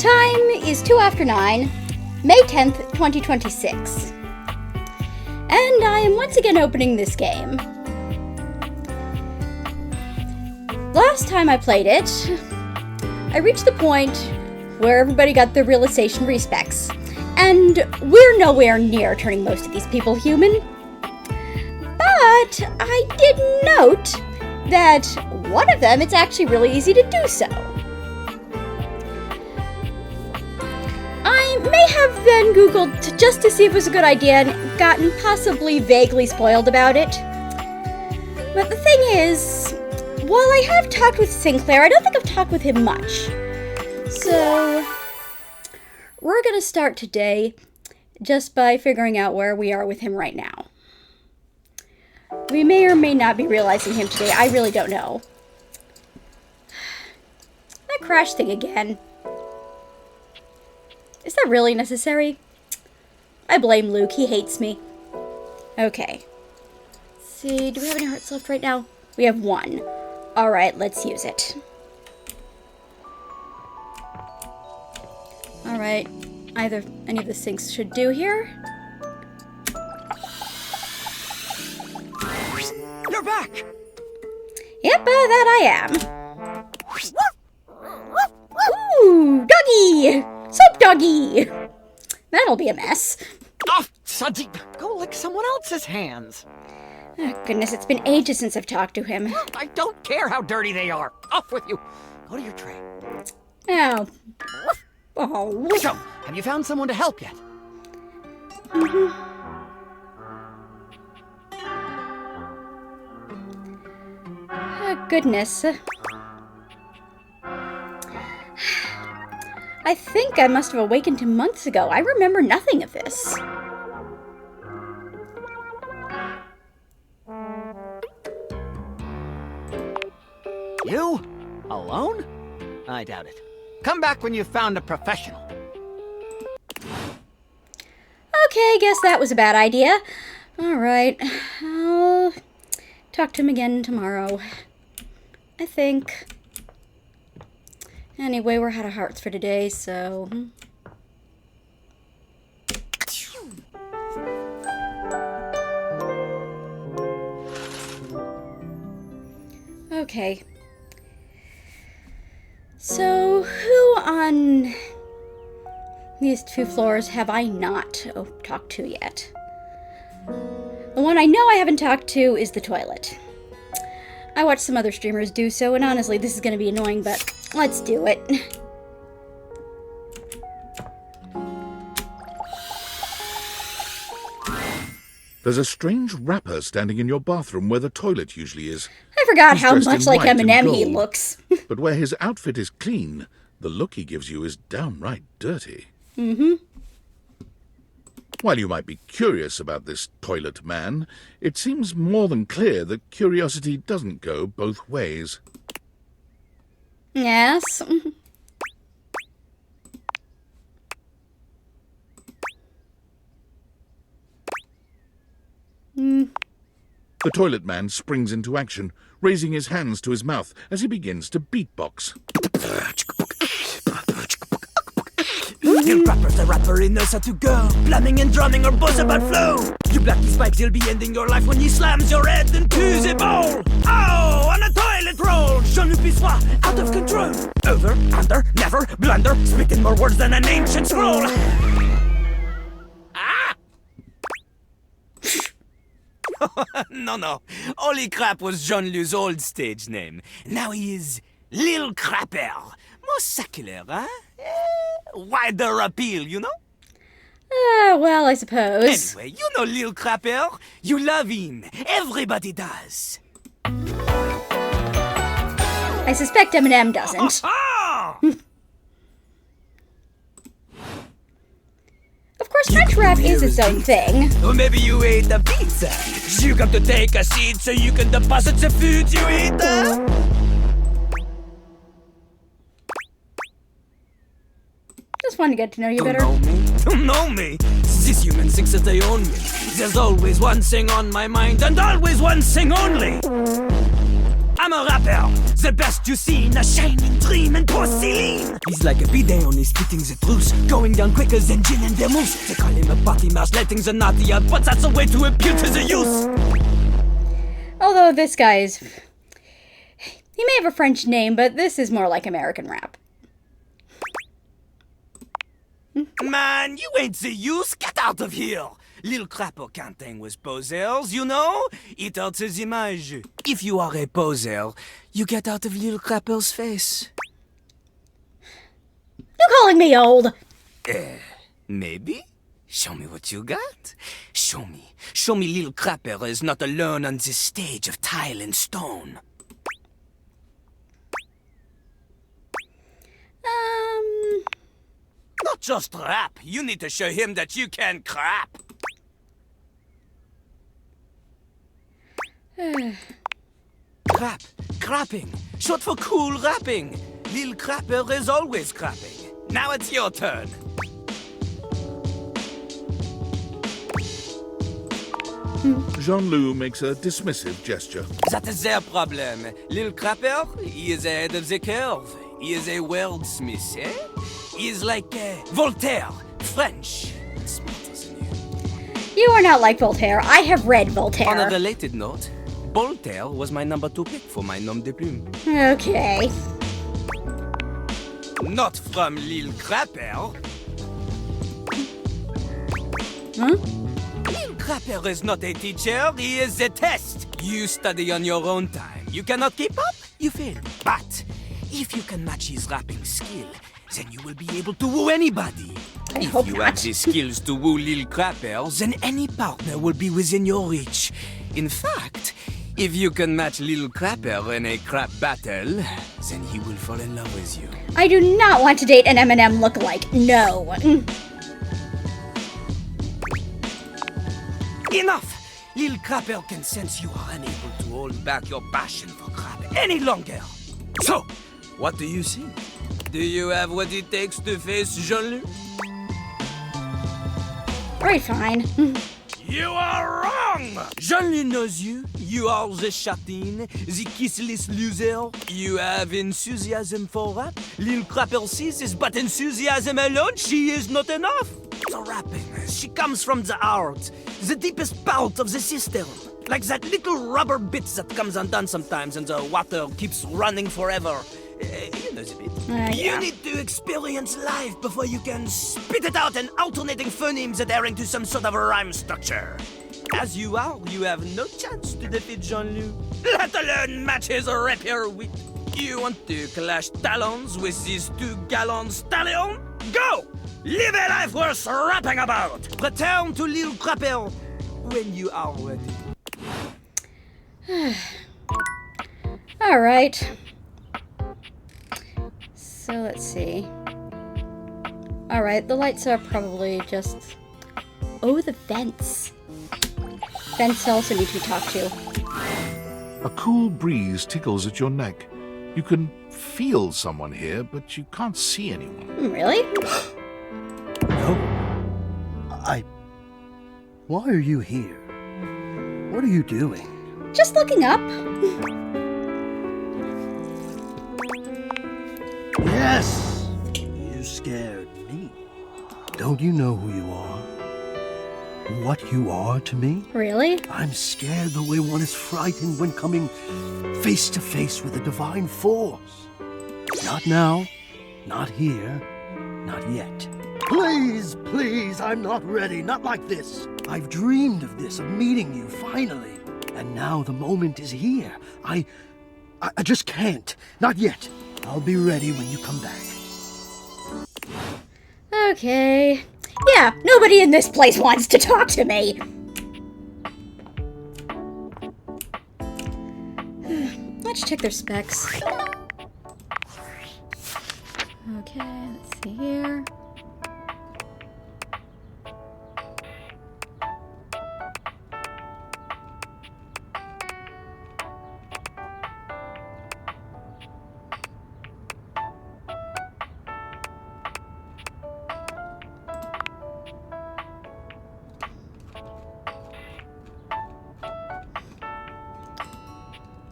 time is 2 after 9, May 10th, 2026. And I am once again opening this game. Last time I played it, I reached the point where everybody got their realization respecs, and we're nowhere near turning most of these people human. But I did note that one of them, it's actually really easy to do so. I may have then Googled just to see if it was a good idea and gotten possibly vaguely spoiled about it. But the thing is, while I have talked with Sinclair, I don't think I've talked with him much. So, we're gonna start today just by figuring out where we are with him right now. We may or may not be realizing him today, I really don't know. That crash thing again. Is that really necessary? I blame Luke, he hates me. Okay. Let's see, do we have any hearts left right now? We have 1. Alright, let's use it. Alright, either any of the sinks should do here. You're back! Yep, that I am. Ooh, doggy! Soap doggy! That'll be a mess. Oh, Sadiq, go lick someone else's hands. Oh, goodness, it's been ages since I've talked to him. I don't care how dirty they are. Off with you. Go to your tray. Oh. Oh. So, have you found someone to help yet? Oh, goodness. I think I must have awakened him months ago. I remember nothing of this. You? Alone? I doubt it. Come back when you've found a professional. Okay, guess that was a bad idea. Alright, I'll talk to him again tomorrow. I think. Anyway, we're out of hearts for today, so... Okay. So, who on these 2 floors have I not talked to yet? The one I know I haven't talked to is the toilet. I watched some other streamers do so, and honestly, this is going to be annoying, but let's do it. There's a strange wrapper standing in your bathroom where the toilet usually is. I forgot He's how dressed much in like white and Eminem he gold. looks. But where his outfit is clean, the look he gives you is downright dirty. Mm-hmm. While you might be curious about this toilet man, it seems more than clear that curiosity doesn't go both ways. Yes. The toilet man springs into action, raising his hands to his mouth as he begins to beatbox. Your rapper's a rapper, he knows how to go. Blamming and drumming or buzz about flow. You black these spikes, you'll be ending your life when he slams your head into the bowl. Oh, on a toilet roll. Jean-Luc Bissois, out of control. Over, under, never, blunder. Spitting more words than an ancient scroll. Ah! No. Holy Crap was Jean-Luc's old stage name. Now he is Lil Crapper. More secular, huh? Wider appeal, you know? Well, I suppose. Anyway, you know Lil Crapper. You love him. Everybody does. I suspect Eminem doesn't. Ah! Of course, French rap is its own thing. Or maybe you ate a pizza. You got to take a seat so you can deposit the food you eat. Just want to get to know you better. Don't know me. This human thinks that they own me. There's always one thing on my mind and always one thing only. I'm a rapper, the best you seen, a shining dream in porcelain. He's like a bidet, only spitting the truth, going down quicker than gin and vermouth. They call him a party mouse, letting the naughty out, but that's a way to appeal to the youth. Although this guy is... He may have a French name, but this is more like American rap. Man, you ain't the youth, get out of here. Lil Crapper can't hang with posers, you know? It alters image. If you are a poser, you get out of Lil Crapper's face. You calling me old? Maybe? Show me what you got. Show me. Show me Lil Crapper is not alone on this stage of tile and stone. Not just rap. You need to show him that you can crap. Crap. Crapping. Short for cool rapping. Lil Crapper is always crapping. Now it's your turn. Jean-Loup makes a dismissive gesture. That is their problem. Lil Crapper, he is ahead of the curve. He is a wordsmith, eh? He is like Voltaire, French. Smarter than you. You are not like Voltaire. I have read On a Voltaire. related note, Voltaire was my number 2 pick for my nom de plume. Okay. Not from Lil Crapper. Huh? Lil Crapper is not a teacher, he is a test. You study on your own time. You cannot keep up, you fail. But if you can match his rapping skill, then you will be able to woo anybody. I If hope you not. have the skills to woo Lil Crapper, then any partner will be within your reach. In fact, if you can match Lil Crapper in a crap battle, then he will fall in love with you. I do not want to date an Eminem lookalike. No. Enough! Lil Crapper can sense you are unable to hold back your passion for crap any longer. So, what do you think? Do you have what it takes to face Jean-Luc? Alright, fine. You are wrong! Jean-Luc knows you. You are the chatin, the kissless loser. You have enthusiasm for rap. Lil Crapper sees this, but enthusiasm alone, she is not enough. The rapping, she comes from the heart, the deepest part of the system. Like that little rubber bit that comes undone sometimes and the water keeps running forever. You know the bit. Yeah. You need to experience life before you can spit it out in alternating phonemes adhering to some sort of a rhyme structure. As you are, you have no chance to defeat Jean-Luc, let alone match his rapier wit. You want to clash talons with these 2 gallon stallion? Go! Live a life worth rapping about! Return to Lil Crapper when you are ready. Alright. So let's see. Alright, the lights are probably just... Oh, the vents. Vents also need to be talked to. A cool breeze tickles at your neck. You can feel someone here, but you can't see anyone. Really? No. Why are you here? What are you doing? Just looking up. Yes! You scared me. Don't you know who you are? What you are to me? Really? I'm scared the way one is frightened when coming face to face with a divine force. Not now, not here, not yet. Please, please, I'm not ready, not like this. I've dreamed of this, of meeting you, finally. And now the moment is here. I just can't. Not yet. I'll be ready when you come back. Okay. Yeah, nobody in this place wants to talk to me. Let's check their specs. Okay, let's see here.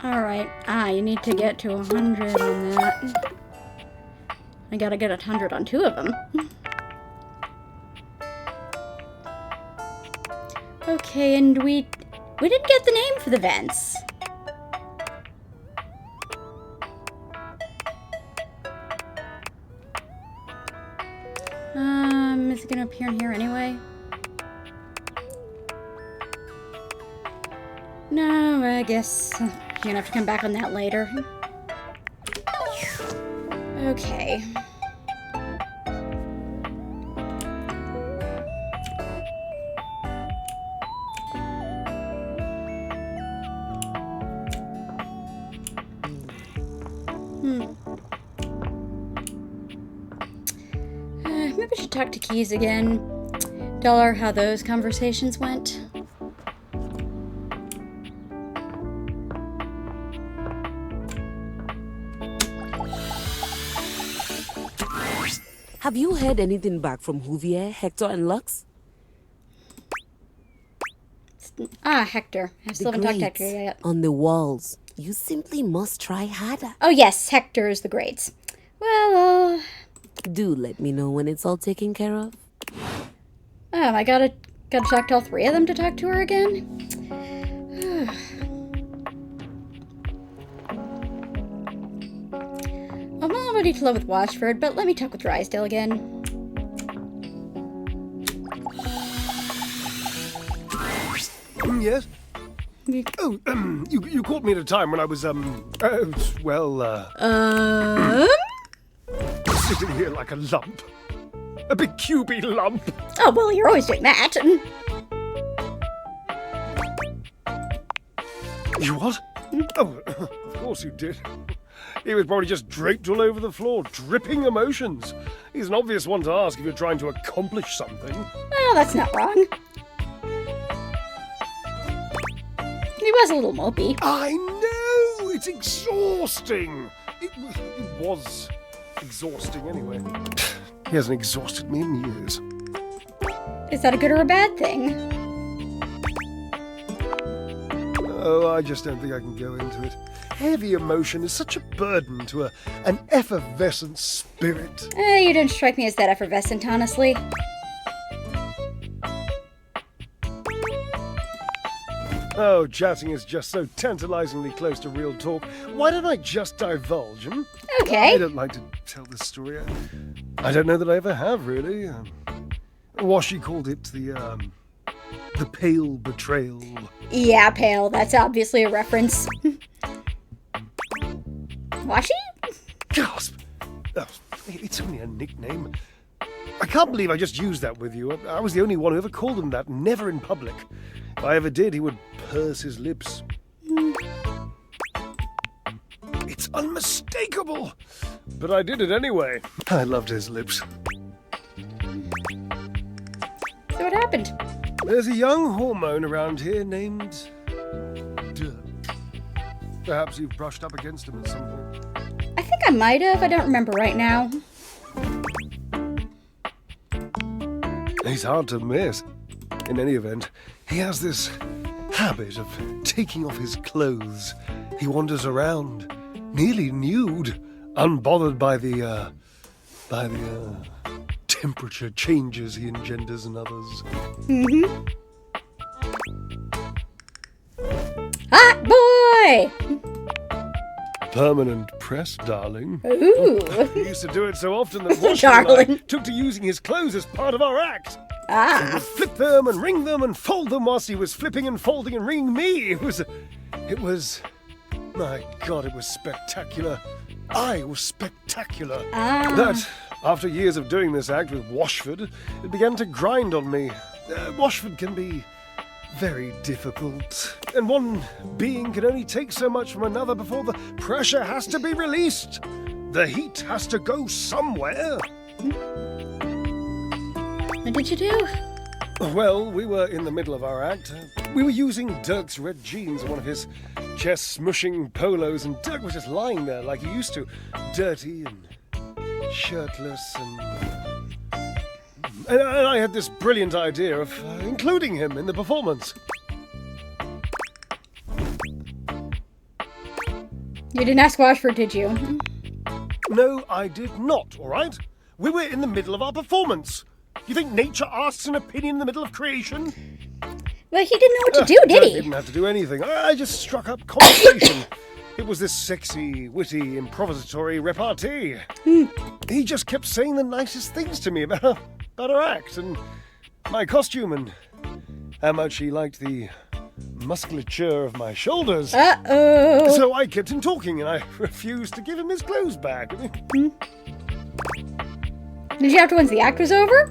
Alright. You need to get to 100 on that. I gotta get 100 on 2 of them. Okay, and we didn't get the name for the vents. Is it gonna appear in here anyway? No, I guess you're gonna have to come back on that later. Okay. Maybe I should talk to Keys again. Tell her how those conversations went. Have you heard anything back from Huvier, Hector, and Lux? Hector. I still haven't talked to Hector yet. On the walls. You simply must try harder. Oh yes, Hector's the grades. Well, Do let me know when it's all taken care of. I gotta talk to all 3 of them to talk to her again? I'm not ready to live with Washford, but let me talk with Drysdale again. Yes? Oh, you caught me at a time when I was, sitting here like a lump. A big cubey lump. Oh, well, you're always doing that. You what? Oh, of course you did. He was probably just draped all over the floor, dripping emotions. He's an obvious one to ask if you're trying to accomplish something. Well, that's not wrong. He was a little mopey. I know! It's exhausting! It was exhausting anyway. He hasn't exhausted me in years. Is that a good or a bad thing? Oh, I just don't think I can go into it. Heavy emotion is such a burden to an effervescent spirit. You don't strike me as that effervescent, honestly. Oh, chatting is just so tantalizingly close to real talk. Why don't I just divulge, Okay. I don't like to tell this story. I don't know that I ever have, really. Washi called it the pale betrayal. Yeah, pale. That's obviously a reference. Washi? Gasp! Oh, it's only a nickname. I can't believe I just used that with you. I was the only one who ever called him that, never in public. If I ever did, he would purse his lips. It's unmistakable! But I did it anyway. I loved his lips. So what happened? There's a young hormone around here named Dirk. Perhaps you've brushed up against him at some point. I think I might have. I don't remember right now. He's hard to miss. In any event, he has this habit of taking off his clothes. He wanders around, nearly nude, unbothered by the temperature changes he engenders in others. Hot boy! Permanent press, darling. Ooh. He used to do it so often that Washington and I Darling. took to using his clothes as part of our act. He Ah. would flip them and wring them and fold them whilst he was flipping and folding and wringing me. It was, my God, it was spectacular. I was spectacular. Ah. That, after years of doing this act with Washford, it began to grind on me. Washford can be very difficult, and one being can only take so much from another before the pressure has to be released. The heat has to go somewhere. What did you do? Well, we were in the middle of our act. We were using Dirk's red jeans and one of his chest-smushing polos, and Dirk was just lying there like he used to, dirty and shirtless, and I had this brilliant idea of including him in the performance. You didn't ask Washford, did you? No, I did not, all right? We were in the middle of our performance. You think nature asks an opinion in the middle of creation? Well, he didn't know what to do, did Dirk he? didn't have to do anything. I just struck up conversation. It was this sexy, witty, improvisatory repartee. He just kept saying the nicest things to me about her act and my costume and how much he liked the musculature of my shoulders. Uh-oh. So I kept him talking and I refused to give him his clothes back. Did you have to once the act was over?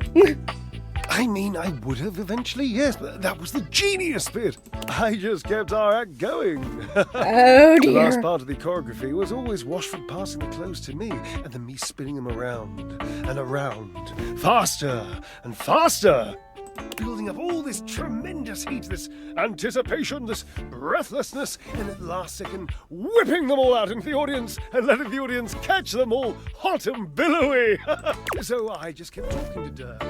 I mean, I would have eventually, yes, but that was the genius bit. I just kept our act going. Oh, The last dear. part of the choreography was always Washford passing the clothes to me, and then me spinning them around and around, faster and faster, building up all this tremendous heat, this anticipation, this breathlessness, and at the last second, whipping them all out into the audience and letting the audience catch them all hot and billowy. So I just kept talking to Dirk,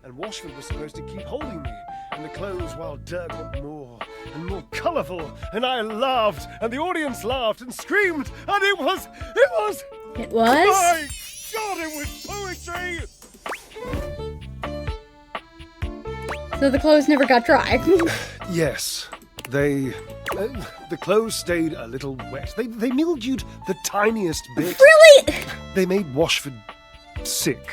and Washford was supposed to keep holding me and the clothes while Dirk got more and more colourful, and I laughed, and the audience laughed and screamed, and it was, It was? my God, it was poetry! So the clothes never got dry. Yes, the clothes stayed a little wet. They mildewed the tiniest bit. Really? They made Washford sick.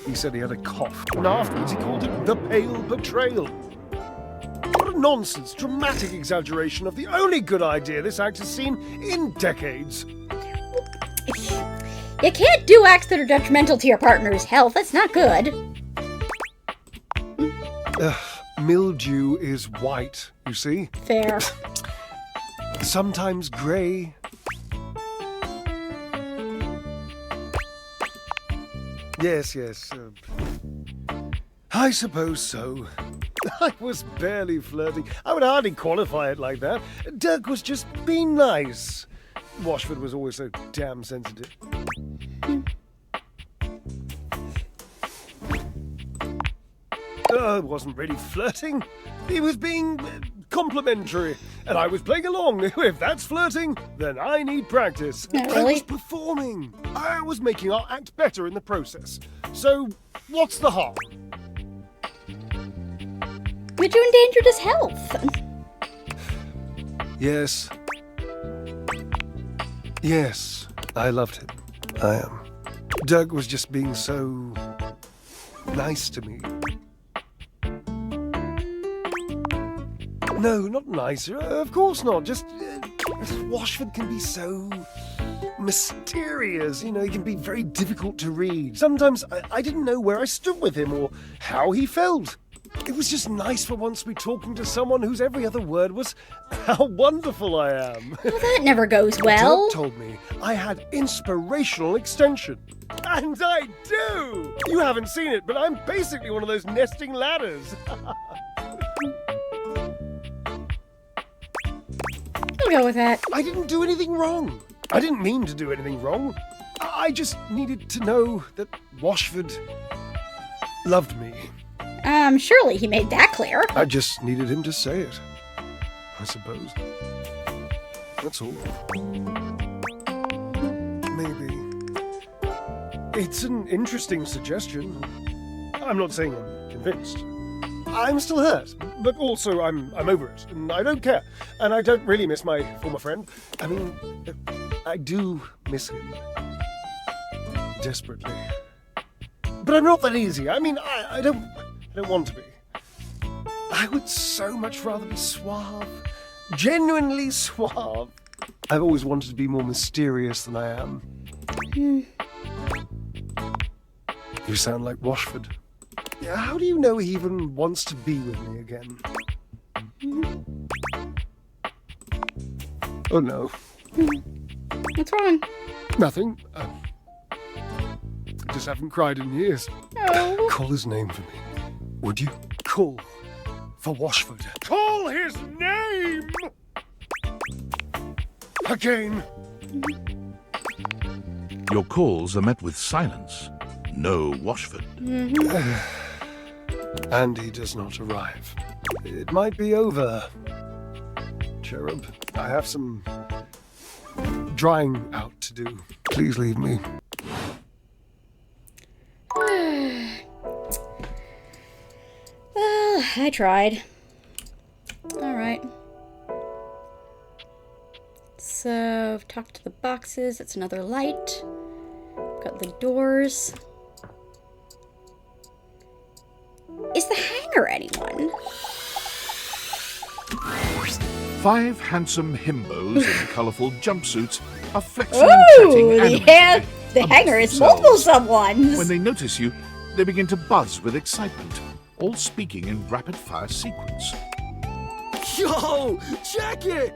He said he had a cough, and afterwards he called it the pale betrayal. What a nonsense, dramatic exaggeration of the only good idea this act has seen in decades. You can't do acts that are detrimental to your partner's health. That's not good. Mildew is white, you see? Fair. Sometimes grey. Yes. I suppose so. I was barely flirting. I would hardly qualify it like that. Dirk was just being nice. Washford was always so damn sensitive. I wasn't really flirting. He was being complimentary, and I was playing along. If that's flirting, then I need practice. Not I really. was performing. I was making our act better in the process. So, what's the harm? But you endangered his health. Yes, I loved him. I am. Dirk was just being so nice to me. No, not nicer. Of course not. Just Washford can be so mysterious. You know, he can be very difficult to read. Sometimes I didn't know where I stood with him or how he felt. It was just nice for once to be talking to someone whose every other word was how wonderful I am. Well, that never goes well. Dirk told me I had inspirational extension. And I do! You haven't seen it, but I'm basically one of those nesting ladders. I'll go with that. I didn't do anything wrong. I didn't mean to do anything wrong. I just needed to know that Washford loved me. Surely he made that clear. I just needed him to say it, I suppose. That's all. Maybe. It's an interesting suggestion. I'm not saying I'm convinced. I'm still hurt, but also I'm over it, and I don't care. And I don't really miss my former friend. I mean, I do miss him. Desperately. But I'm not that easy. I mean, I don't want to be. I would so much rather be suave. Genuinely suave. I've always wanted to be more mysterious than I am. You sound like Washford. How do you know he even wants to be with me again? Oh no. What's wrong? Nothing. I just haven't cried in years. Oh. Call his name for me, would you? Call for Washford. Call his name! Again. Your calls are met with silence. No Washford. And he does not arrive. It might be over. Cherub, I have some drying out to do. Please leave me. Well, I tried. Alright. So, I've talked to the boxes. That's another light. Got the doors. Is the hangar anyone? 5 handsome himbos in colourful jumpsuits are flexing and chatting Ooh, animatedly the amongst hangar is themselves. multiple someones. When they notice you, they begin to buzz with excitement, all speaking in rapid-fire sequence. Yo, check it!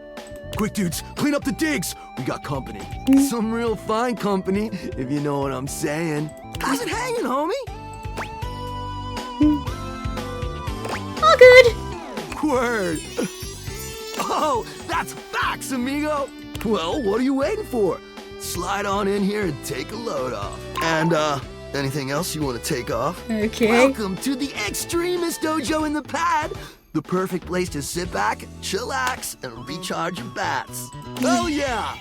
Quick, dudes, clean up the digs. We got company. Some real fine company, if you know what I'm saying. How's it hanging, homie? All good. Word. Oh, that's facts, amigo. Well, what are you waiting for? Slide on in here and take a load off. And, anything else you want to take off? Okay. Welcome to the Extremist Dojo in the Pad. The perfect place to sit back, chillax, and recharge your bats. Oh yeah!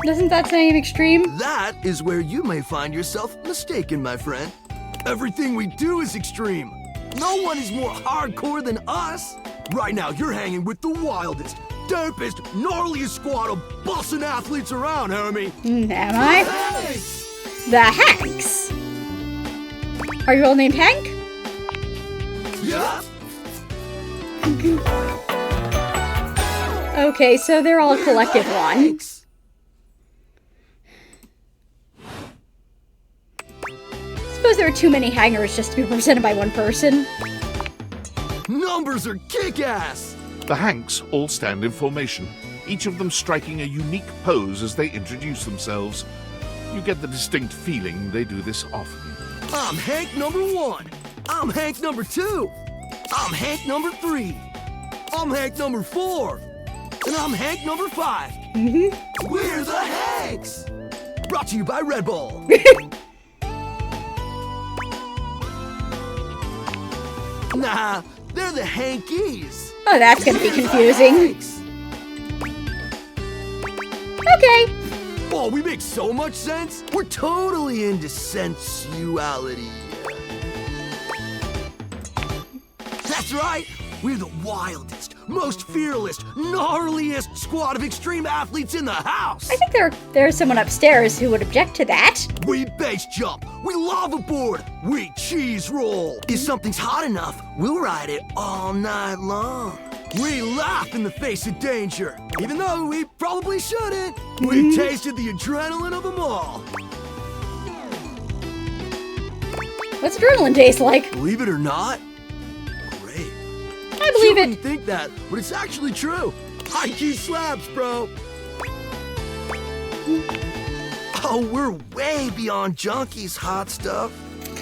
Doesn't that seem extreme? That is where you may find yourself mistaken, my friend. Everything we do is extreme. No one is more hardcore than us. Right now, you're hanging with the wildest, dopest, gnarliest squad of bussin' athletes around, homie. Am I? Hey! The Hanks. Are you all named Hank? Yeah. Okay, so they're all a collective one. Suppose there are too many hangars just to be represented by one person. Numbers are kick-ass. The Hanks all stand in formation, each of them striking a unique pose as they introduce themselves. You get the distinct feeling they do this often. I'm Hank number 1. I'm Hank number 2. I'm Hank number 3. I'm Hank number 4. And I'm Hank number 5. We're the Hanks! Brought to you by Red Bull. Nah, they're the Hankies. Oh, that's gonna be confusing. Hanks. Okay. Oh, we make so much sense. We're totally into sensuality. That's right. We're the wildest, most fearless, gnarliest squad of extreme athletes in the house. I think there's someone upstairs who would object to that. We base jump. We lava board. We cheese roll. If something's hot enough, we'll ride it all night long. We laugh in the face of danger, even though we probably shouldn't. We tasted the adrenaline of them all. What's adrenaline taste like? Believe it or not, great. I believe You it. wouldn't think that, but it's actually true. High key slaps, bro. Oh, we're way beyond junkies, hot stuff.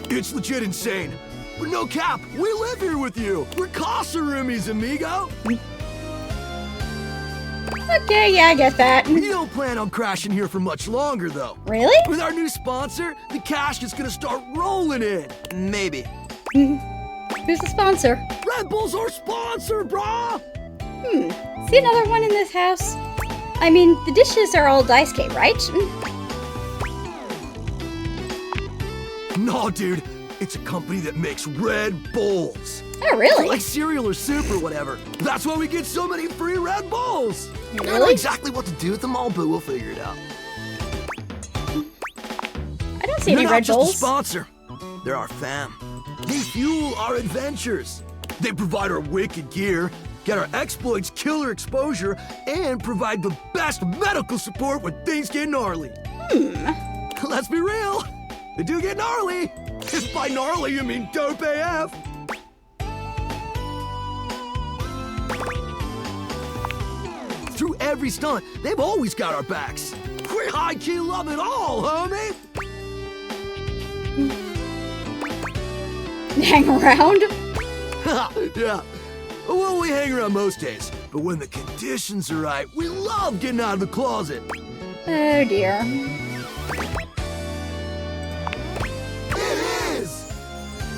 It's legit insane. But no cap, we live here with you. We're Casa roomies, amigo. Okay, yeah, I get that. We don't plan on crashing here for much longer, though. Really? With our new sponsor, the cash is gonna start rolling in. Maybe. Who's the sponsor? Red Bull's our sponsor, brah! See another one in this house? I mean, the dishes are all Daisuke, right? No, dude. It's a company that makes Red Bulls. Oh, really? Like cereal or soup or whatever. That's why we get so many free Red Bulls. I don't know Really? exactly what to do with them all, but we'll figure it out. I don't see They're any not Red just Bulls. a sponsor. They're our fam. They fuel our adventures. They provide our wicked gear, get our exploits killer exposure, and provide the best medical support when things get gnarly. Let's be real. They do get gnarly. If by gnarly you mean dope AF. Through every stunt, they've always got our backs. We high-key love it all, homie. Hang around? Yeah. Well, we hang around most days, but when the conditions are right, we love getting out of the closet. Oh, dear. It is!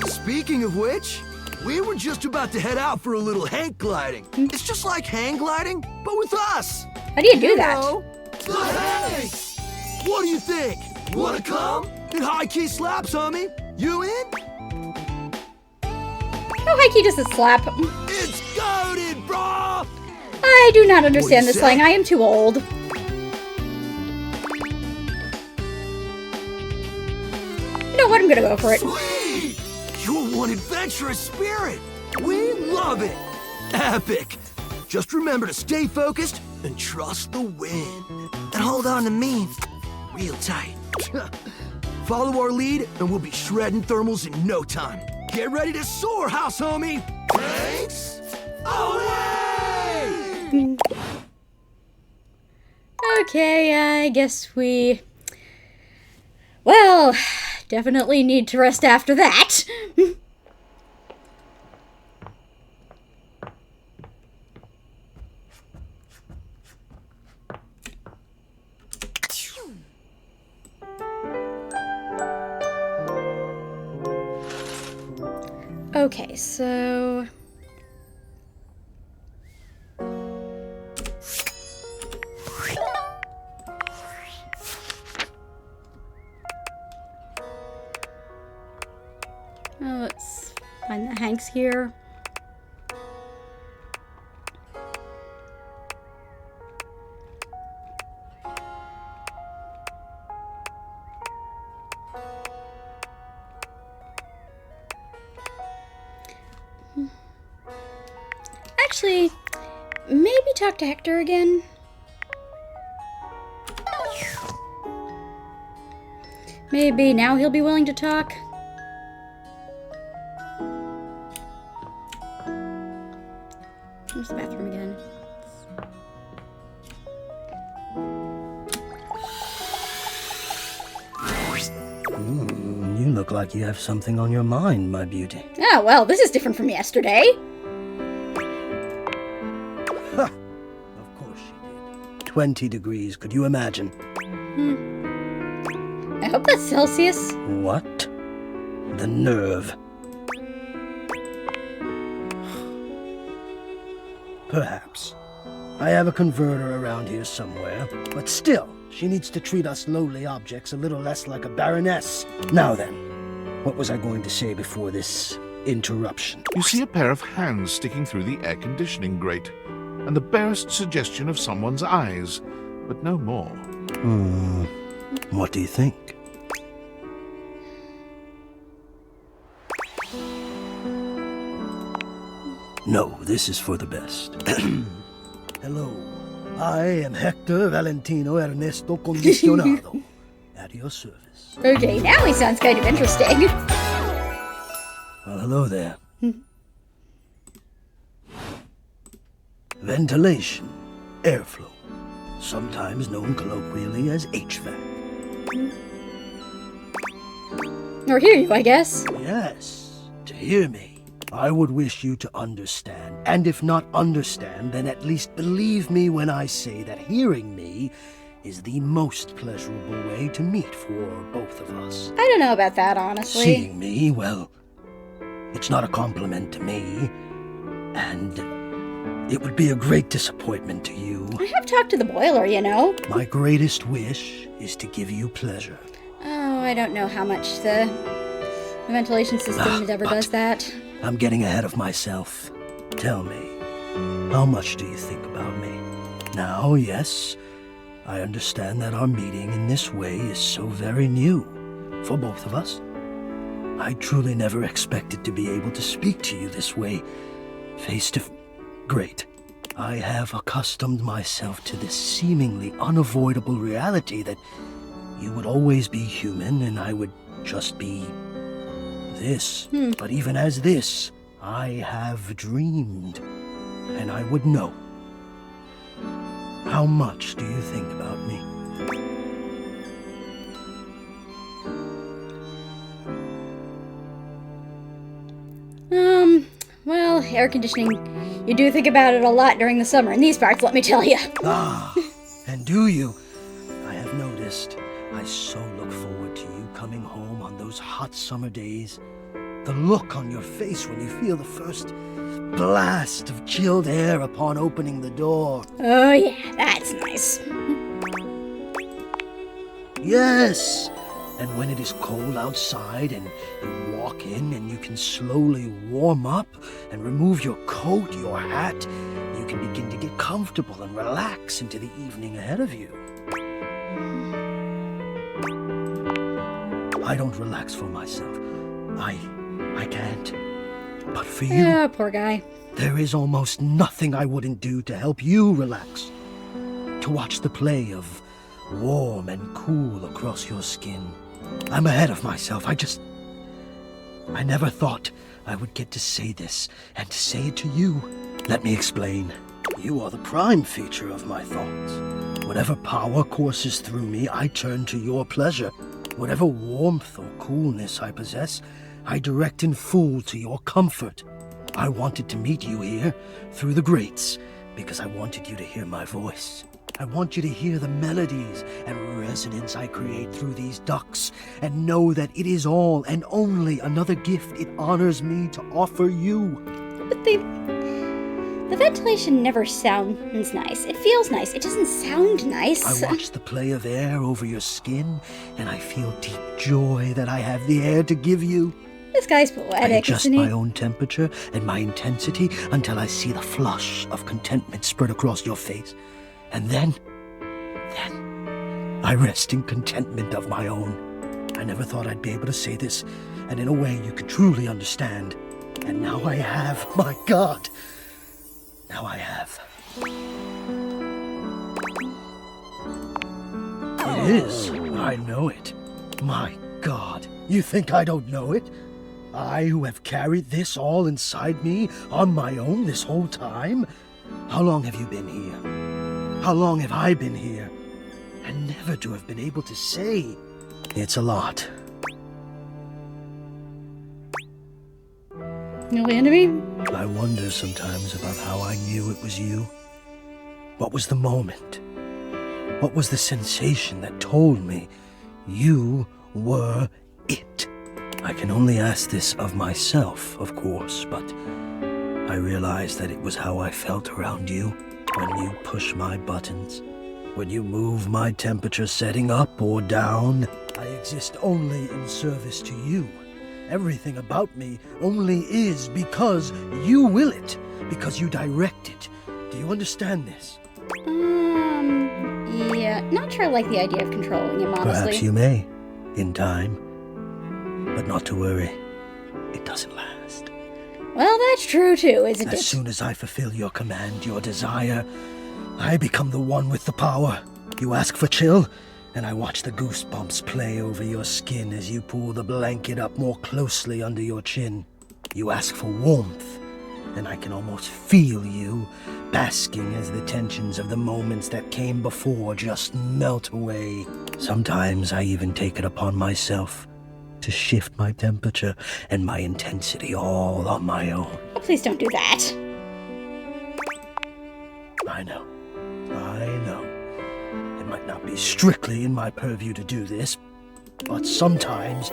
Speaking of which, We were just about to head out for a little hang gliding. It's just like hang gliding, but with us. How do you do that? know, the hang! What do you think? Wanna come? It high-key slaps, homie. You in? How high key does it slap? It's goated, brah! I do not understand you this slang. say? I am too old. You know what? I'm gonna go for it. Sweet! You're one adventurous spirit. We love it. Epic. Just remember to stay focused and trust the wind. And hold on to me real tight. Follow our lead and we'll be shredding thermals in no time. Get ready to soar, house homie. Thanks. Away! Okay, I guess we... Well, definitely need to rest after that. Okay, so... let's find the Hanks here. Actually, maybe talk to Hector again. Maybe now he'll be willing to talk. Where's the bathroom again? You look like you have something on your mind, my beauty. Oh, well, this is different from yesterday. Of course she did. 20 degrees, could you imagine? I hope that's Celsius. What? The nerve. Perhaps. I have a converter around here somewhere, but still, she needs to treat us lowly objects a little less like a baroness. Now then, what was I going to say before this interruption? You see a pair of hands sticking through the air conditioning grate, and the barest suggestion of someone's eyes, but no more. What do you think? No, this is for the best. Hello, I am Hector Valentino Ernesto Condicionado. At your service. Okay, now he sounds kind of interesting. Well, hello there. Ventilation, airflow, sometimes known colloquially as HVAC. Or hear you, I guess. Yes, to hear me. I would wish you to understand, and if not understand, then at least believe me when I say that hearing me is the most pleasurable way to meet for both of us. I don't know about that, honestly. Seeing me, well, it's not a compliment to me, and it would be a great disappointment to you. I have talked to the boiler, you know. My greatest wish is to give you pleasure. Oh, I don't know how much the ventilation system ever does that. I'm getting ahead of myself. Tell me, how much do you think about me? Now, yes, I understand that our meeting in this way is so very new for both of us. I truly never expected to be able to speak to you this way, face to face. Great. I have accustomed myself to this seemingly unavoidable reality that you would always be human and I would just be this. But even as this, I have dreamed, and I would know. How much do you think about me? Well, air conditioning, you do think about it a lot during the summer in these parts, let me tell you. Ah, and do you? I have noticed. I so look forward to you coming home on those hot summer days. The look on your face when you feel the first blast of chilled air upon opening the door. Oh yeah, that's nice. Yes! And when it is cold outside and you walk in and you can slowly warm up and remove your coat, your hat, you can begin to get comfortable and relax into the evening ahead of you. I don't relax for myself. I can't. But for you, Yeah, poor guy. there is almost nothing I wouldn't do to help you relax. To watch the play of warm and cool across your skin. I'm ahead of myself. I never thought I would get to say this and to say it to you. Let me explain. You are the prime feature of my thoughts. Whatever power courses through me, I turn to your pleasure. Whatever warmth or coolness I possess, I direct in full to your comfort. I wanted to meet you here through the grates because I wanted you to hear my voice. I want you to hear the melodies and resonance I create through these ducts and know that it is all and only another gift it honors me to offer you. But the ventilation never sounds nice. It feels nice. It doesn't sound nice. I watch the play of air over your skin and I feel deep joy that I have the air to give you. This guy's I poetic, adjust isn't he? my own temperature and my intensity until I see the flush of contentment spread across your face. And then I rest in contentment of my own. I never thought I'd be able to say this, and in a way you could truly understand. And now I have, my God. Now I have. It is. I know it. My God. You think I don't know it? I who have carried this all inside me on my own this whole time? How long have you been here? How long have I been here? And never to have been able to say. It's a lot. Really into me? I wonder sometimes about how I knew it was you. What was the moment? What was the sensation that told me you were it? I can only ask this of myself, of course, but I realized that it was how I felt around you when you push my buttons, when you move my temperature setting up or down. I exist only in service to you. Everything about me only is because you will it, because you direct it. Do you understand this? Yeah, not sure I like the idea of controlling him, honestly. Perhaps you may, in time. But not to worry, it doesn't last. Well, that's true too, isn't As it? soon as I fulfill your command, your desire, I become the one with the power. You ask for chill, and I watch the goosebumps play over your skin as you pull the blanket up more closely under your chin. You ask for warmth, and I can almost feel you, basking as the tensions of the moments that came before just melt away. Sometimes I even take it upon myself to shift my temperature and my intensity all on my own. Oh, please don't do that. I know. It might not be strictly in my purview to do this, but sometimes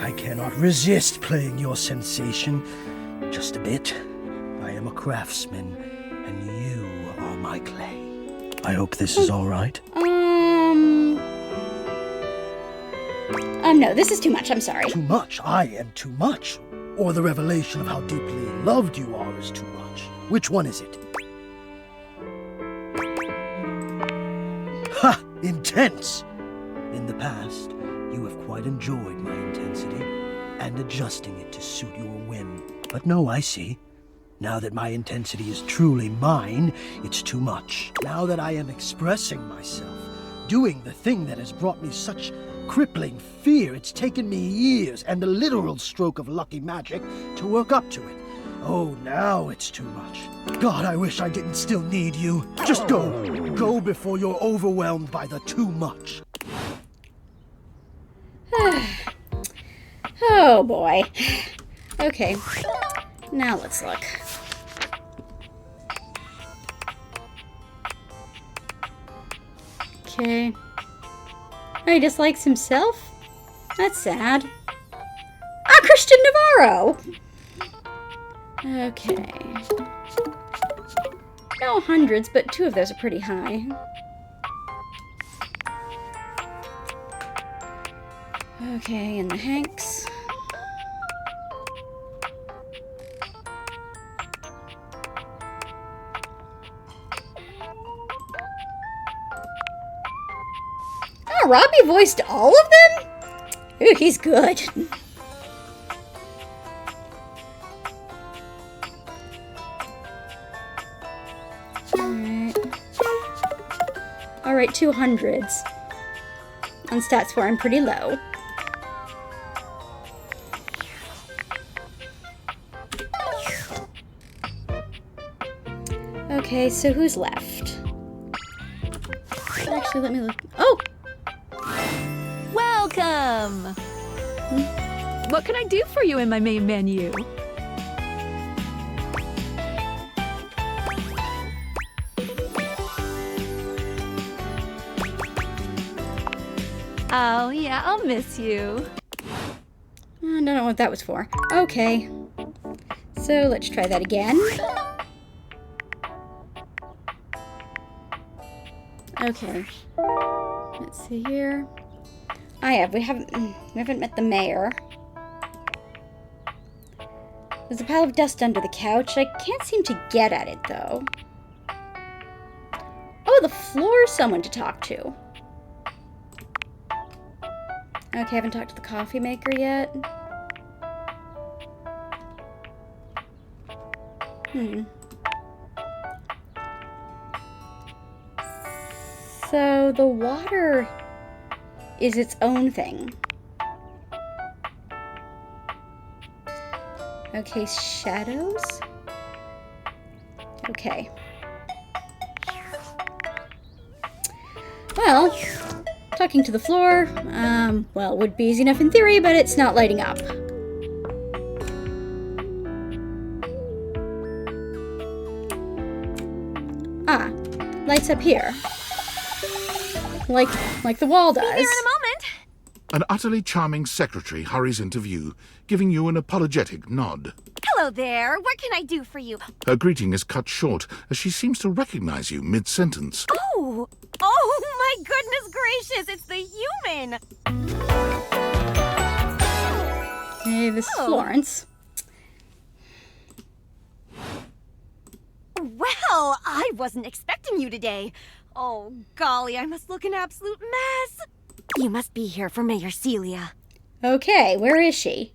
I cannot resist playing your sensation just a bit. I am a craftsman, and you are my clay. I hope this is all right. No, this is too much. I'm sorry. Too much? I am too much. Or the revelation of how deeply loved you are is too much. Which one is it? Ha! Intense! In the past, you have quite enjoyed my intensity and adjusting it to suit your whim. But no, I see. Now that my intensity is truly mine, it's too much. Now that I am expressing myself, doing the thing that has brought me such crippling fear, it's taken me years and a literal stroke of lucky magic to work up to it. Oh, now it's too much. God, I wish I didn't still need you. Just go. Go before you're overwhelmed by the too much. Oh boy. Okay. Now let's look. Okay. Oh, he dislikes himself? That's sad. Oh, Christian Navarro. Okay. No hundreds, but 2 of those are pretty high. Okay, and the Hanks. Oh, Robbie voiced all of them? Ooh, he's good. Alright, 200s. On stats 4, I'm pretty low. Okay, so who's left? Actually, let me look. Oh! Welcome! What can I do for you in my main menu? Oh, yeah, I'll miss you. I don't know what that was for. Okay. So let's try that again. Okay. Let's see here. We haven't met the mayor. There's a pile of dust under the couch. I can't seem to get at it though. Oh, the floor's someone to talk to. Okay, I haven't talked to the coffee maker yet. So the water is its own thing. Okay, shadows? Okay. Well, talking to the floor, well, would be easy enough in theory, but it's not lighting up. Ah, lights up here. Like the wall does. Be there in a moment. An utterly charming secretary hurries into view, giving you an apologetic nod. Hello there. What can I do for you? Her greeting is cut short as she seems to recognize you mid-sentence. Oh my goodness gracious, it's the human. Hey, this is Florence. Well, I wasn't expecting you today. Oh, golly, I must look an absolute mess. You must be here for Mayor Celia. Okay, where is she?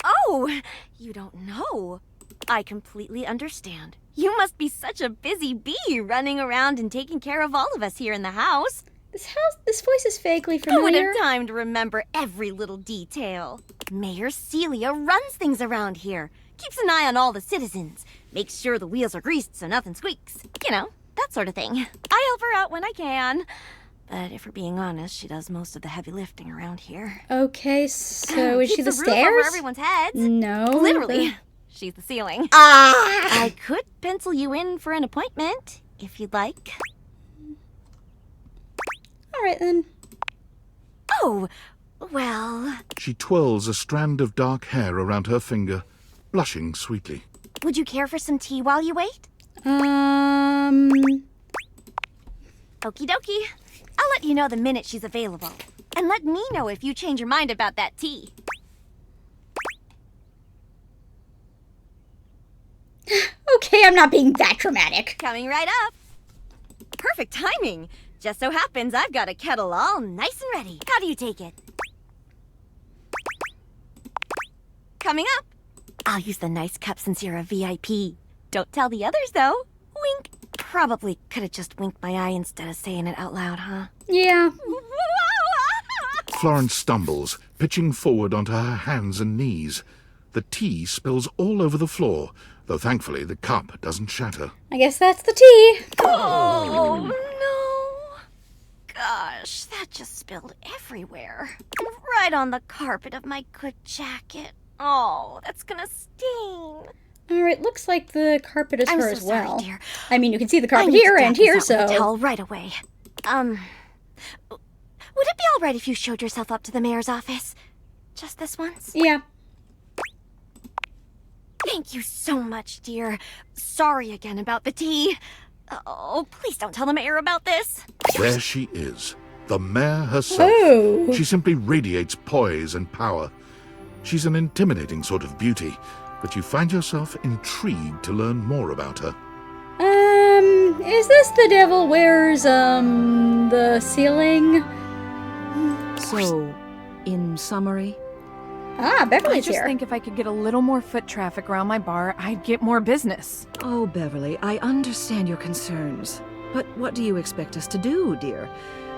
Oh, you don't know. I completely understand. You must be such a busy bee running around and taking care of all of us here in the house. This voice is vaguely Who would familiar. have time to remember every little detail? Mayor Celia runs things around here, keeps an eye on all the citizens, makes sure the wheels are greased so nothing squeaks. You know, that sort of thing. I help her out when I can. But if we're being honest, she does most of the heavy lifting around here. Okay, so is she the Keeps a roof stairs? over everyone's heads. No. Literally. She's the ceiling. Ah! I could pencil you in for an appointment, if you'd like. All right then. Oh, well, She twirls a strand of dark hair around her finger, blushing sweetly. would you care for some tea while you wait? Okie Okie dokie. I'll let you know the minute she's available. And let me know if you change your mind about that tea. Okay, I'm not being that dramatic. Coming right up. Perfect timing. Just so happens I've got a kettle all nice and ready. How do you take it? Coming up. I'll use the nice cup since you're a VIP. Don't tell the others, though. Wink. Probably could have just winked my eye instead of saying it out loud, huh? Yeah. Florence stumbles, pitching forward onto her hands and knees. The tea spills all over the floor, though thankfully the cup doesn't shatter. I guess that's the tea. Oh, no. Gosh, that just spilled everywhere. Right on the carpet of my good jacket. Oh, that's gonna sting. All right, looks like the carpet is I'm her so as sorry, well. dear. I mean, you can see the I carpet need to here dab and this here, out with a so. towel right away. Would it be all right if you showed yourself up to the mayor's office? Just this once? Yeah. Thank you so much, dear. Sorry again about the tea. Oh, please don't tell the mayor about this. There she is, the mayor herself. Oh. She simply radiates poise and power. She's an intimidating sort of beauty, but you find yourself intrigued to learn more about her. Is this the devil wears, the ceiling? So, in summary, Ah, I Beverly's just here. think if I could get a little more foot traffic around my bar, I'd get more business. oh, Beverly, I understand your concerns. But what do you expect us to do, dear?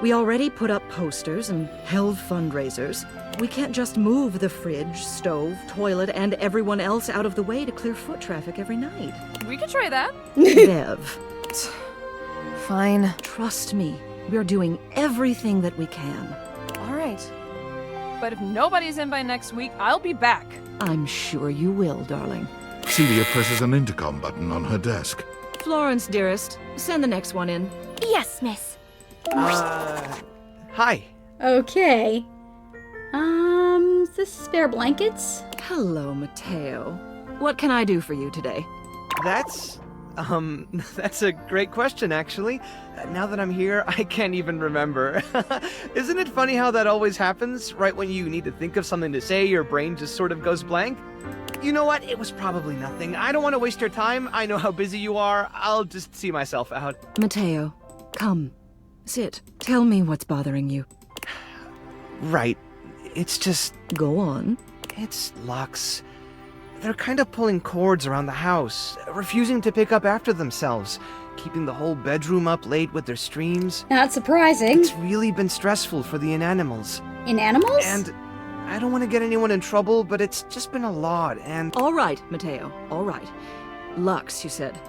We already put up posters and held fundraisers. We can't just move the fridge, stove, toilet, and everyone else out of the way to clear foot traffic every night. We could try that. Bev, Fine. trust me, we're doing everything that we can. All right. But if nobody's in by next week, I'll be back. I'm sure you will, darling. Celia presses an intercom button on her desk. Florence, dearest, send the next one in. Yes, miss. Hi. Okay. Is this spare blankets? Hello, Mateo. What can I do for you today? That's a great question, actually. Now that I'm here, I can't even remember. Isn't it funny how that always happens? Right when you need to think of something to say, your brain just sort of goes blank? You know what? It was probably nothing. I don't want to waste your time. I know how busy you are. I'll just see myself out. Mateo, come. Sit. Tell me what's bothering you. Right. It's just... Go on. It's Lux. They're kind of pulling cords around the house, refusing to pick up after themselves, keeping the whole bedroom up late with their streams. Not surprising. It's really been stressful for the inanimals. In animals? And I don't want to get anyone in trouble, but it's just been a lot, and... All right, Mateo. All right. Lux, you said.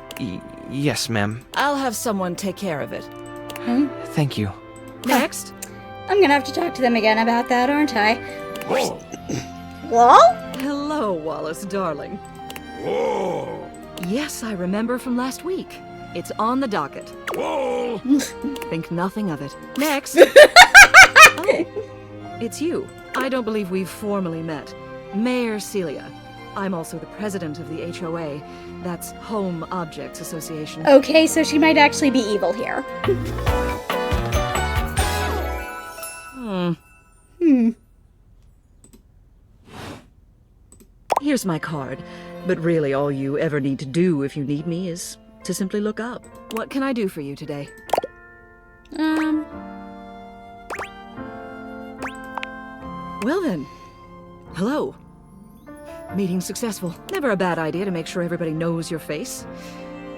Yes, ma'am. I'll have someone take care of it. Thank you. Next. I'm gonna have to talk to them again about that, aren't I? Well? Hello, Wallace, darling. Whoa! Yes, I remember from last week. It's on the docket. Whoa! Think nothing of it. Next. Oh, it's you. I don't believe we've formally met. Mayor Celia. I'm also the president of the HOA. That's Home Objects Association. Okay, so she might actually be evil here. Here's my card. But really, all you ever need to do if you need me is to simply look up. What can I do for you today? Well then. Hello. Meeting successful. Never a bad idea to make sure everybody knows your face.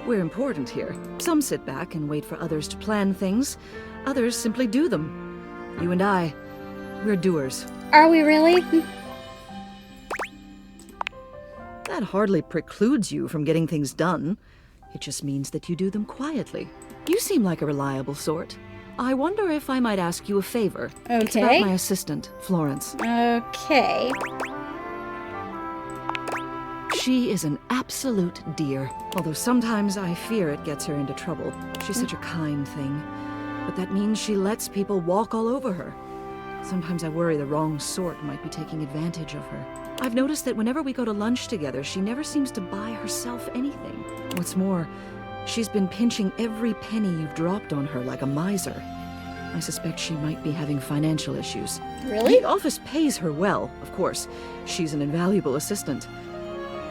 We're important here. Some sit back and wait for others to plan things. Others simply do them. You and I, we're doers. Are we really? That hardly precludes you from getting things done. It just means that you do them quietly. You seem like a reliable sort. I wonder if I might ask you a favor. It's about Okay. my assistant, Florence. Okay. She is an absolute dear, although sometimes I fear it gets her into trouble. She's such a kind thing, but that means she lets people walk all over her. Sometimes I worry the wrong sort might be taking advantage of her. I've noticed that whenever we go to lunch together, she never seems to buy herself anything. What's more, she's been pinching every penny you've dropped on her like a miser. I suspect she might be having financial issues. Really? The office pays her well, of course. She's an invaluable assistant.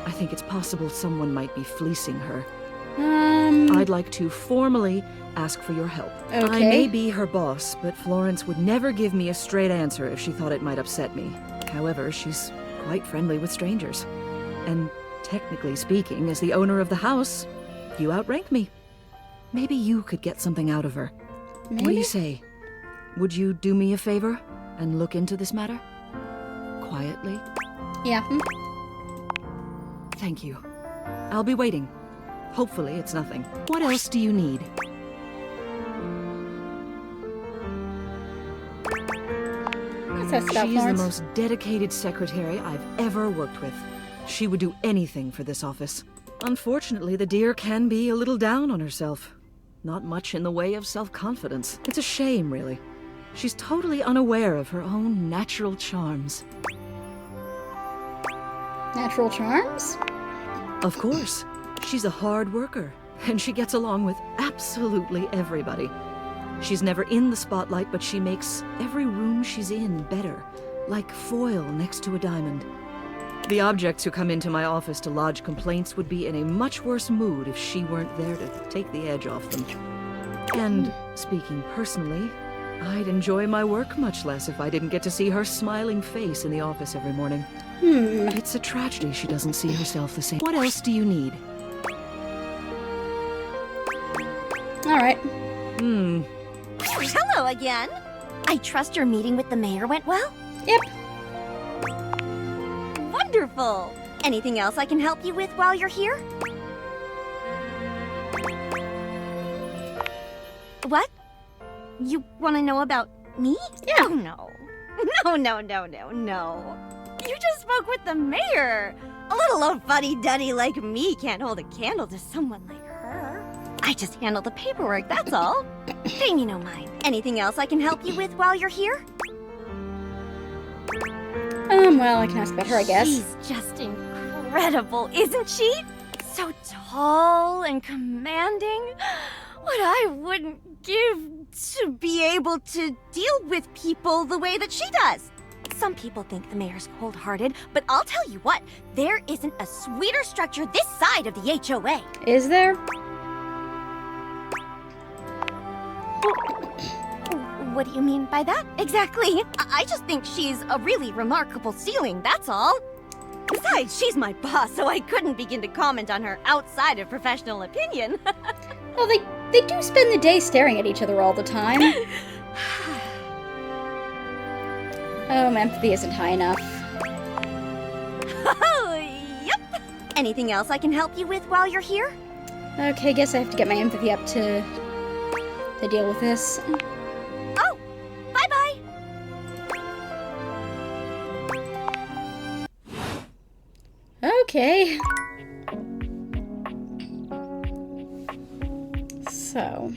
I think it's possible someone might be fleecing her. I'd like to formally ask for your help. I Okay. may be her boss, but Florence would never give me a straight answer if she thought it might upset me. However, she's quite friendly with strangers. And technically speaking, as the owner of the house, you outrank me. Maybe you could get something out of her. What do Maybe? you say? Would you do me a favor and look into this matter? Quietly? Yeah. Thank you. I'll be waiting. Hopefully it's nothing. What else do you need? What's that stuff, She's the Florence? most dedicated secretary I've ever worked with. She would do anything for this office. Unfortunately, the dear can be a little down on herself. Not much in the way of self-confidence. It's a shame, really. She's totally unaware of her own natural charms. Natural charms? Of course. She's a hard worker, and she gets along with absolutely everybody. She's never in the spotlight, but she makes every room she's in better, like foil next to a diamond. The objects who come into my office to lodge complaints would be in a much worse mood if she weren't there to take the edge off them. And, speaking personally, I'd enjoy my work much less if I didn't get to see her smiling face in the office every morning. It's a tragedy she doesn't see herself the same. What else do you need? Alright. Hello again. I trust your meeting with the mayor went well? Yep. Wonderful. Anything else I can help you with while you're here? What? You want to know about me? Yeah. Oh, no. No. You just spoke with the mayor. A little old fuddy-duddy like me can't hold a candle to someone like her. I just handle the paperwork, that's all. Pay me no mind. Anything else I can help you with while you're here? Well, I can ask about her, I guess. She's just incredible, isn't she? So tall and commanding. What I wouldn't give to be able to deal with people the way that she does. Some people think the mayor's cold-hearted, but I'll tell you what, there isn't a sweeter structure this side of the HOA. Is there? What do you mean by that, exactly? I just think she's a really remarkable ceiling, that's all. Besides, she's my boss, so I couldn't begin to comment on her outside of professional opinion. Well, they do spend the day staring at each other all the time. Oh, my empathy isn't high enough. Oh, yep. Anything else I can help you with while you're here? Okay, guess I have to get my empathy up to deal with this. Oh, bye-bye. Okay. So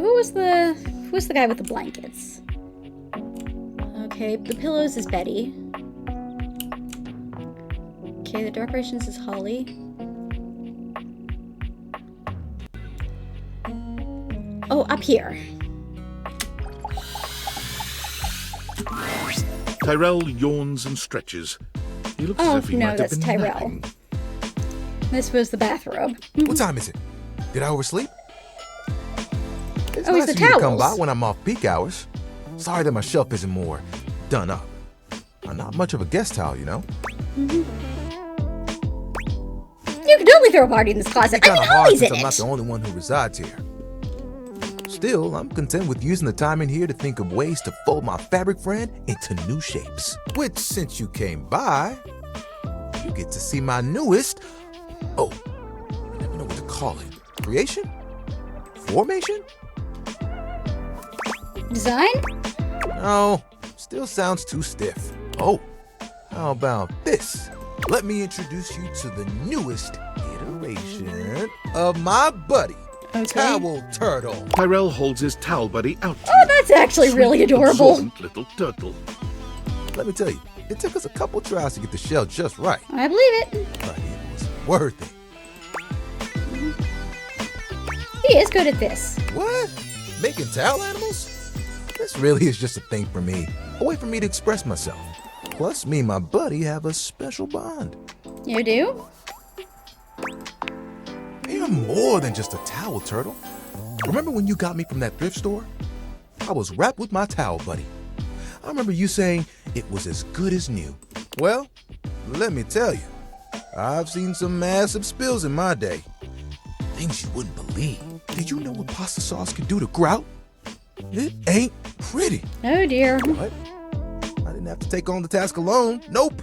who was the guy with the blankets? Okay, the pillows is Betty. Okay, the decorations is Holly. Oh, up here. Tyrell yawns and stretches. He looks Oh, as if he no, might have that's been Tyrell. napping. This was the bathrobe. What time is it? Did I oversleep? It's Oh, nice it's the of you to come by towels. when I'm off peak hours. Sorry that my shelf isn't more done up. I'm not much of a guest towel, you know? You can totally throw a party in this closet. I Kinda mean, hard Holly's since in I'm not it. the only one who resides here. Still, I'm content with using the time in here to think of ways to fold my fabric friend into new shapes. Which, since you came by, you get to see my newest... Oh, I never know what to call it. Creation? Formation? Design? No, still sounds too stiff. Oh, how about this? Let me introduce you to the newest iteration of my buddy, Towel Turtle. Tyrell holds his towel buddy out to Oh, that's actually really Sweet, adorable. absorbent little turtle. Let me tell you, it took us a couple tries to get the shell just right, I believe it. but it was worth it. He is good at this. What? Making towel animals? This really is just a thing for me, a way for me to express myself. Plus, me and my buddy have a special bond. You do? You're more than just a towel, Turtle. Remember when you got me from that thrift store? I was wrapped with my towel, buddy. I remember you saying it was as good as new. Well, let me tell you, I've seen some massive spills in my day. Things you wouldn't believe. Did you know what pasta sauce can do to grout? It ain't pretty. Oh dear. But I didn't have to take on the task alone. Nope.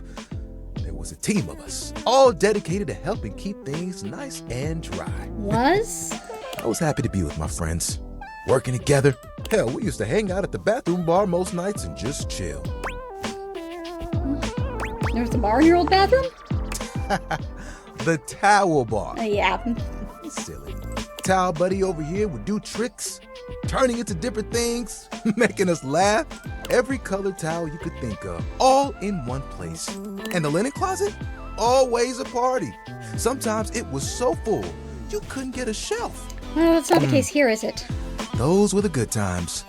There was a team of us, all dedicated to helping keep things nice and dry. Was? I was happy to be with my friends, working together. Hell, we used to hang out at the bathroom bar most nights and just chill. There was a bar in your old bathroom? The towel bar. Yeah. Silly. Towel buddy over here would do tricks, turning into different things, making us laugh. Every colored towel you could think of, all in one place. And the linen closet? Always a party. Sometimes it was so full, you couldn't get a shelf. Well, that's not the case here, is it? Those were the good times.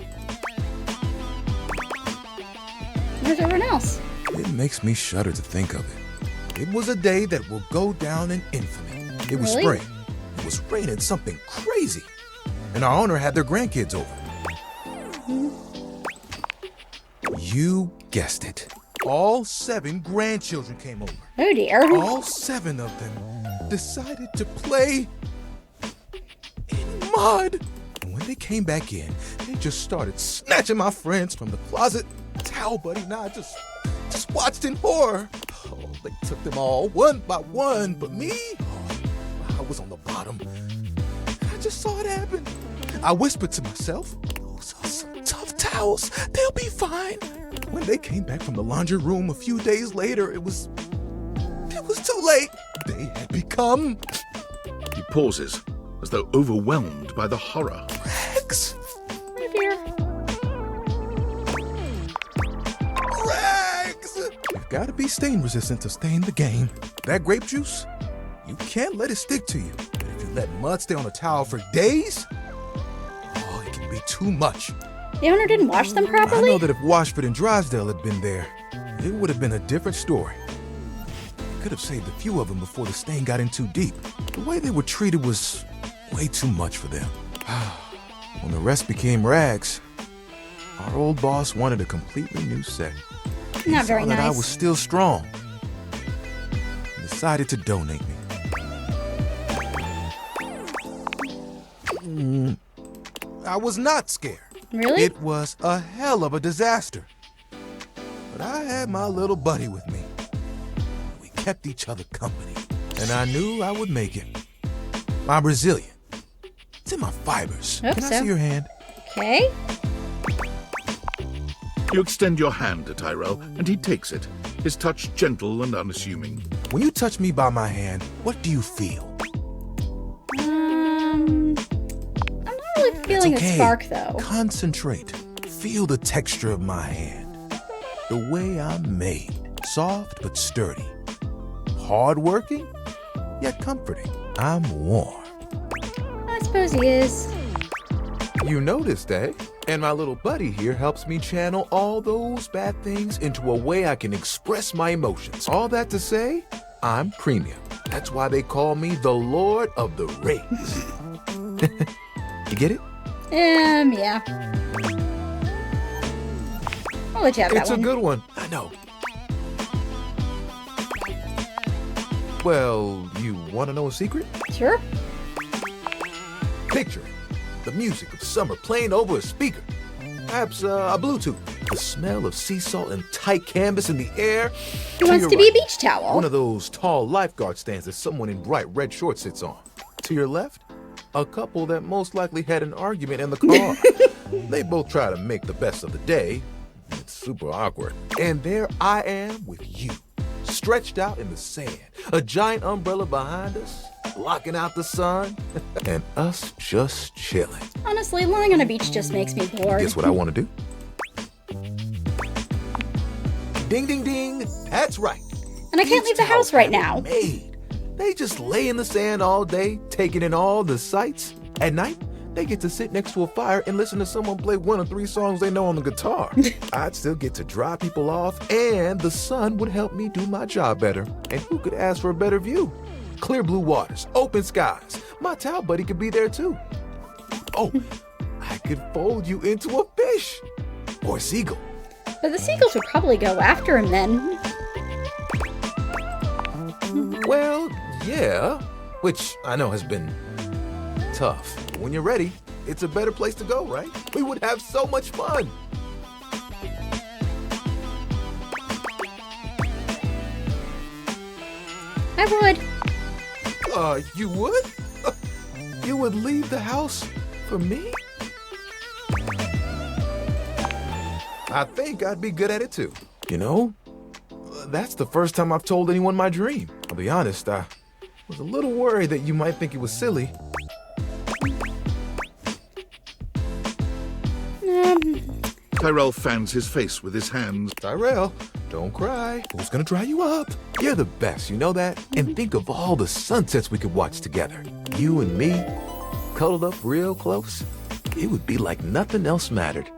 Where's everyone else? It makes me shudder to think of it. It was a day that will go down in infamy. It was Really? spring. It was raining something crazy. And our owner had their grandkids over. You guessed it. All 7 grandchildren came over. Oh dear. All 7 of them decided to play in mud. And when they came back in, they just started snatching my friends from the closet. Towel Buddy and I just watched in horror. Oh, they took them all one by one, but me, I was on the bottom. I just saw it happen. I whispered to myself, those are some tough towels. They'll be fine. When they came back from the laundry room a few days later, it was too late. They had become... He pauses, as though overwhelmed by the horror. Rags. Oh dear. Rags! You've got to be stain resistant to stay in the game. That grape juice, you can't let it stick to you. But if you let mud stay on a towel for days, oh, it can be too much. The owner didn't wash them I properly? know that if Washford and Drysdale had been there, it would have been a different story. They could have saved a few of them before the stain got in too deep. The way they were treated was way too much for them. When the rest became rags, our old boss wanted a completely new set. He Not saw very that I nice. was still strong and decided to donate me. I was not scared. Really? It was a hell of a disaster. But I had my little buddy with me. We kept each other company. And I knew I would make it. I'm resilient. It's in my fibers. Hope Can I so. see your hand? Okay. You extend your hand to Tyrell, and he takes it, his touch gentle and unassuming. When you touch me by my hand, what do you feel? I'm not really feeling okay. a spark though. Concentrate. Feel the texture of my hand. The way I'm made. Soft but sturdy. Hard-working, yet comforting. I'm warm. I suppose he is. You noticed, eh? And my little buddy here helps me channel all those bad things into a way I can express my emotions. All that to say, I'm premium. That's why they call me the Lord of the Rings. You get it? Yeah. I'll let you have that It's one. a good one. I know. Well, you want to know a secret? Sure. Picture it. The music of summer playing over a speaker. Perhaps a Bluetooth. The smell of sea salt and tight canvas in the air. He wants to be a beach towel. One of those tall lifeguard stands that someone in bright red shorts sits on. To your left, a couple that most likely had an argument in the car. They both try to make the best of the day. It's super awkward. And there I am with you, stretched out in the sand, a giant umbrella behind us, blocking out the sun, and us just chilling. Honestly, lying on a beach just makes me bored. Guess what I want to do? Ding, ding, ding. That's right. And I can't leave the house right now. Made. They just lay in the sand all day, taking in all the sights. At night, they get to sit next to a fire and listen to someone play 1 or 3 songs they know on the guitar. I'd still get to dry people off, and the sun would help me do my job better. And who could ask for a better view? Clear blue waters, open skies. My towel buddy could be there too. Oh, I could fold you into a fish or a seagull. But the seagulls would probably go after him then. Well, yeah, which I know has been tough. But when you're ready, it's a better place to go, right? We would have so much fun. I would. You would? You would leave the house for me? I think I'd be good at it too. You know, that's the first time I've told anyone my dream. I'll be honest, I was a little worried that you might think it was silly. Tyrell fans his face with his hands. Tyrell, don't cry. Who's gonna dry you up? You're the best, you know that? And think of all the sunsets we could watch together. You and me, cuddled up real close. It would be like nothing else mattered.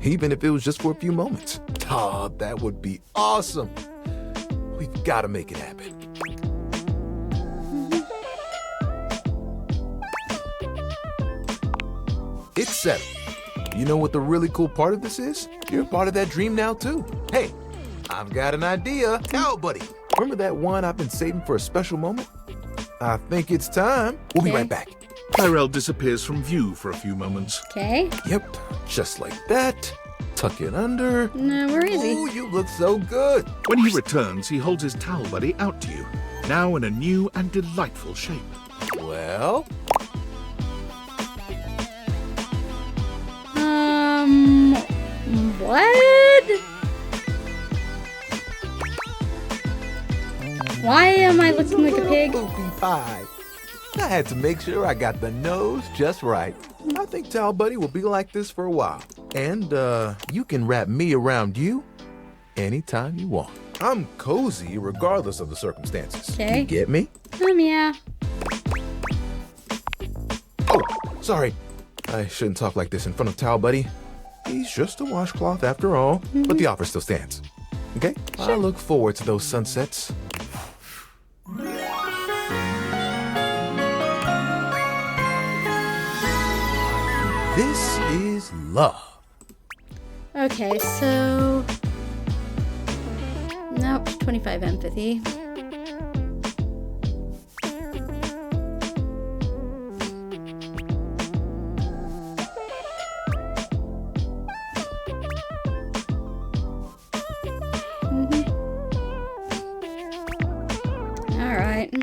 Even if it was just for a few moments. Oh, that would be awesome. We've got to make it happen. It's settled. You know what the really cool part of this is? You're part of that dream now, too. Hey, I've got an idea. Towel buddy. Remember that one I've been saving for a special moment? I think it's time. We'll be right back. Tyrell disappears from view for a few moments. Okay. Yep, just like that. Tuck it under. No, where is he? Oh, you look so good. When he returns, he holds his towel buddy out to you, now in a new and delightful shape. Well? What? Why am I looking like a pig? Poopy pie. I had to make sure I got the nose just right. I think Towel Buddy will be like this for a while. And, you can wrap me around you anytime you want. I'm cozy regardless of the circumstances. Okay. You get me? Yeah. Oh, sorry. I shouldn't talk like this in front of Towel Buddy. He's just a washcloth after all, but the offer still stands. Okay? Sure. I look forward to those sunsets. This is love. Okay, so... Nope, 25 empathy. Alright.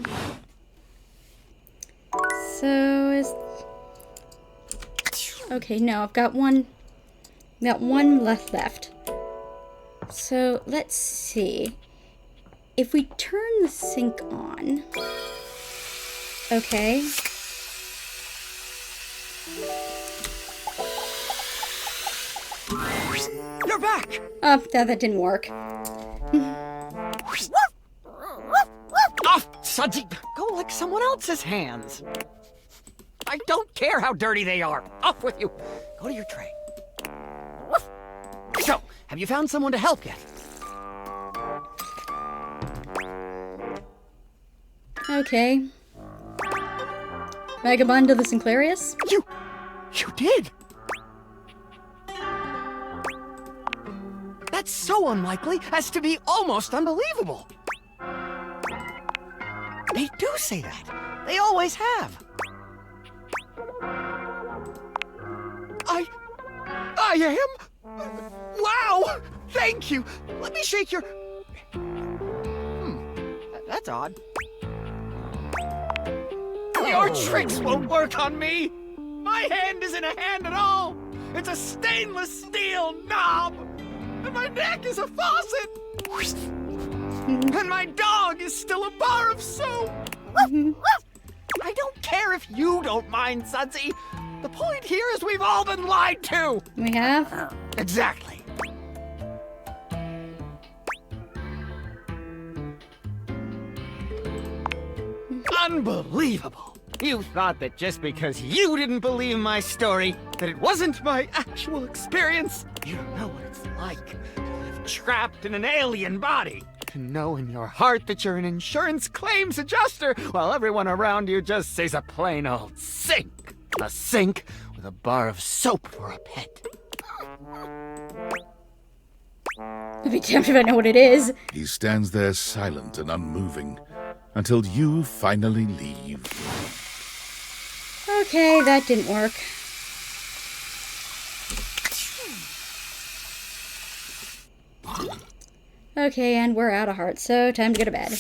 So is... Okay, no, I've got one left. So let's see. If we turn the sink on. Okay. You're back! Oh, no, that didn't work. Off, Sudsy! Go lick someone else's hands. I don't care how dirty they are. Off with you. Go to your tray. So, have you found someone to help yet? Okay. Vagabond to the Sinclairius? You did? That's so unlikely as to be almost unbelievable. They do say that. They always have. I am? Wow! Thank you! Let me shake your... That's odd. Your tricks won't work on me! My hand isn't a hand at all! It's a stainless steel knob! And my neck is a faucet! And my dog is still a bar of soap! I don't care if you don't mind, Sudsy. The point here is we've all been lied to! We have? Exactly. Unbelievable! You thought that just because you didn't believe my story, that it wasn't my actual experience. You don't know what it's like to live trapped in an alien body. To know in your heart that you're an insurance claims adjuster, while everyone around you just sees a plain old sink. A sink with a bar of soap for a pet. I'd be damned if I know what it is. He stands there silent and unmoving until you finally leave. Okay, that didn't work. Okay, and we're out of hearts, so time to go to bed.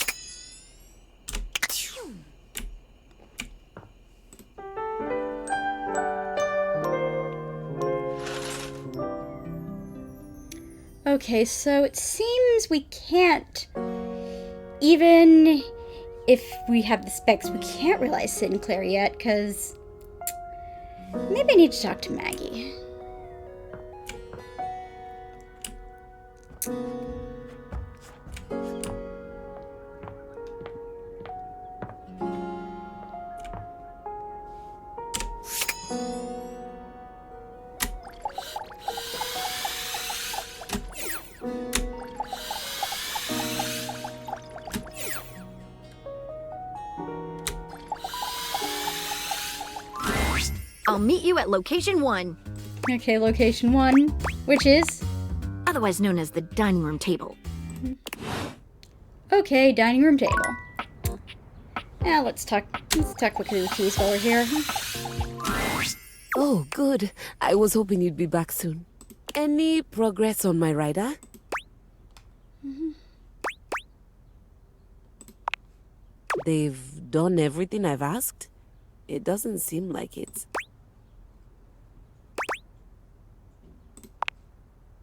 Okay, so it seems we can't, even if we have the specs, we can't realize Sinclair yet, because maybe I need to talk to Maggie. I'll meet you at location 1. Okay, location 1, which is? Otherwise known as the dining room table. Okay, dining room table. Now let's talk quickly with Keys while we're here. Oh, good. I was hoping you'd be back soon. Any progress on my rider? They've done everything I've asked? It doesn't seem like it.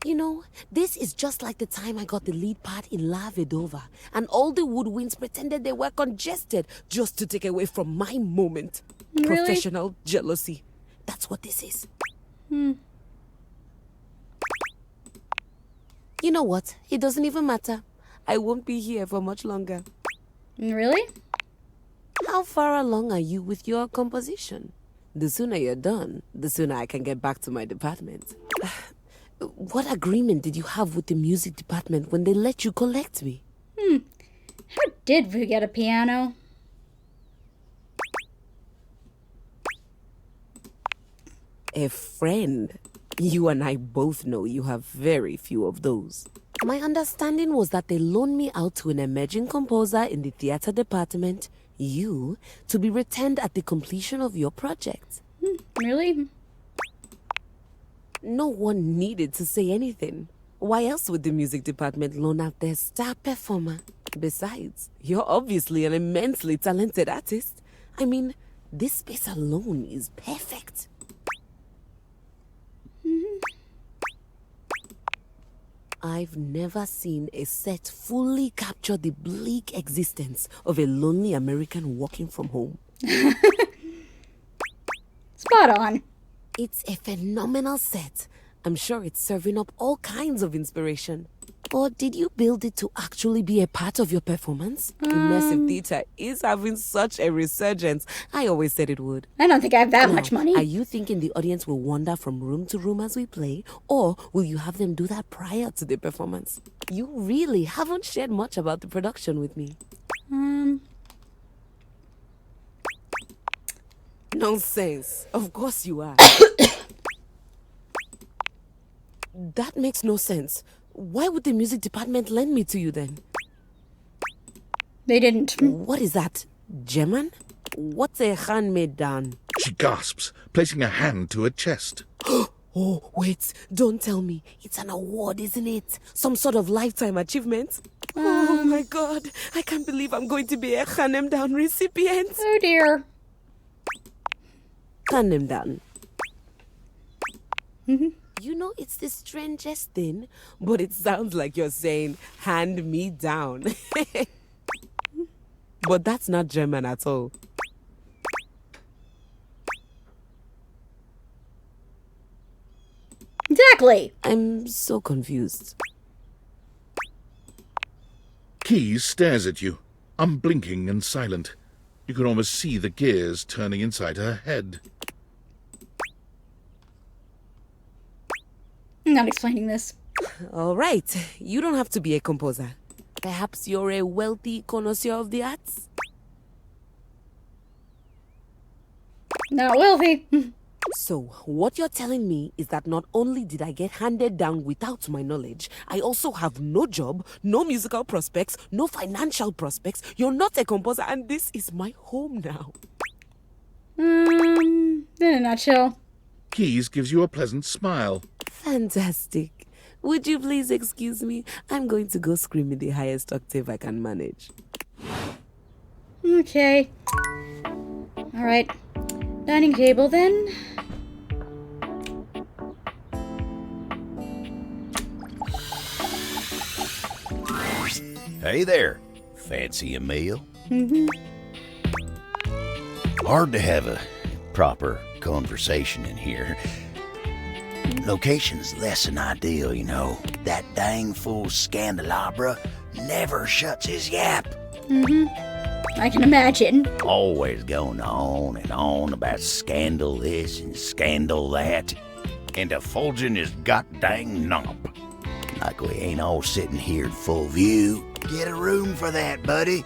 You know, this is just like the time I got the lead part in La Vedova, and all the woodwinds pretended they were congested just to take away from my moment. Really? Professional jealousy. That's what this is. You know what? It doesn't even matter. I won't be here for much longer. Really? How far along are you with your composition? The sooner you're done, the sooner I can get back to my department. What agreement did you have with the music department when they let you collect me? How did we get a piano? A friend. You and I both know you have very few of those. My understanding was that they loaned me out to an emerging composer in the theater department, you, to be returned at the completion of your project. Really? No one needed to say anything. Why else would the music department loan out their star performer? Besides, you're obviously an immensely talented artist. I mean, this space alone is perfect. I've never seen a set fully capture the bleak existence of a lonely American working from home. Spot on. It's a phenomenal set. I'm sure it's serving up all kinds of inspiration. Or did you build it to actually be a part of your performance? Immersive theater is having such a resurgence. I always said it would. I don't think I have that much money. Are you thinking the audience will wander from room to room as we play? Or will you have them do that prior to the performance? You really haven't shared much about the production with me. Nonsense. Of course you are. That makes no sense. Why would the music department lend me to you then? They didn't. What is that? German? What's a handmade down? She gasps, placing a hand to her chest. Oh, wait. Don't tell me. It's an award, isn't it? Some sort of lifetime achievement? Oh my god. I can't believe I'm going to be a Hanem Down recipient. Oh dear. Hanem Down. You know, it's the strangest thing, but it sounds like you're saying, hand me down. But that's not German at all. Exactly. I'm so confused. Keys stares at you, unblinking and silent. You can almost see the gears turning inside her head. I'm not explaining this. All right. You don't have to be a composer. Perhaps you're a wealthy connoisseur of the arts? Not wealthy. So, what you're telling me is that not only did I get handed down without my knowledge, I also have no job, no musical prospects, no financial prospects. You're not a composer, and this is my home now. In a nutshell. Keys gives you a pleasant smile. Fantastic. Would you please excuse me? I'm going to go scream in the highest octave I can manage. Okay. Alright. Dining table then. Hey there. Fancy a meal? Hard to have a proper conversation in here. Location's less than ideal, you know. That dang fool Scandelabra never shuts his yap. I can imagine. Always going on and on about scandal this and scandal that. And effulging his goddamn knob. Like we ain't all sitting here in full view. Get a room for that, buddy.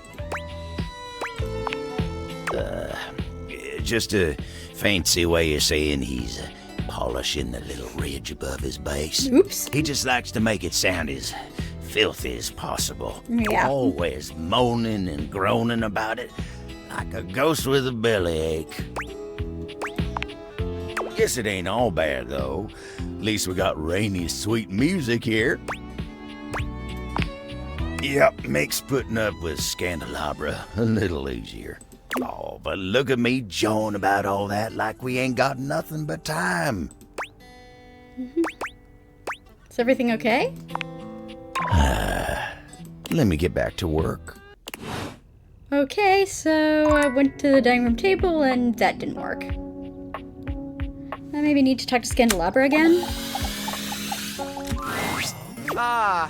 Just a fancy way of saying he's polishing the little ridge above his base. Oops. He just likes to make it sound as filthy as possible. Yeah. Always moaning and groaning about it, like a ghost with a bellyache. Guess it ain't all bad, though. At least we got Rainy's sweet music here. Yep, makes putting up with Scandelabra a little easier. Oh, but look at me jawing about all that like we ain't got nothing but time. Is everything okay? Let me get back to work. Okay, so I went to the dining room table and that didn't work. I maybe need to talk to Scandelabra again. Ah,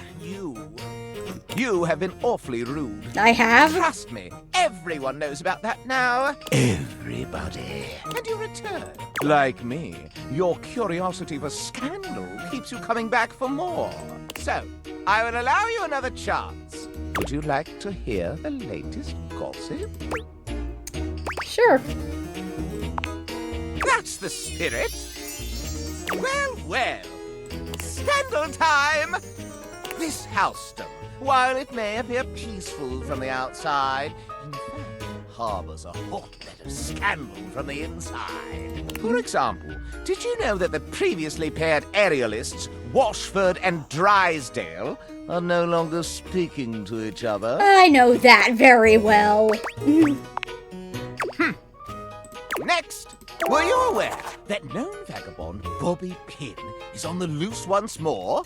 You have been awfully rude. I have? Trust me, everyone knows about that now. Everybody. And you return. Like me, your curiosity for scandal keeps you coming back for more. So, I will allow you another chance. Would you like to hear the latest gossip? Sure. That's the spirit. Well, well. Scandal time! This housedom, while it may appear peaceful from the outside, in fact harbors a hotbed of scandal from the inside. For example, did you know that the previously paired aerialists Washford and Drysdale are no longer speaking to each other? I know that very well. Next, were you aware that known vagabond Bobby Pin is on the loose once more?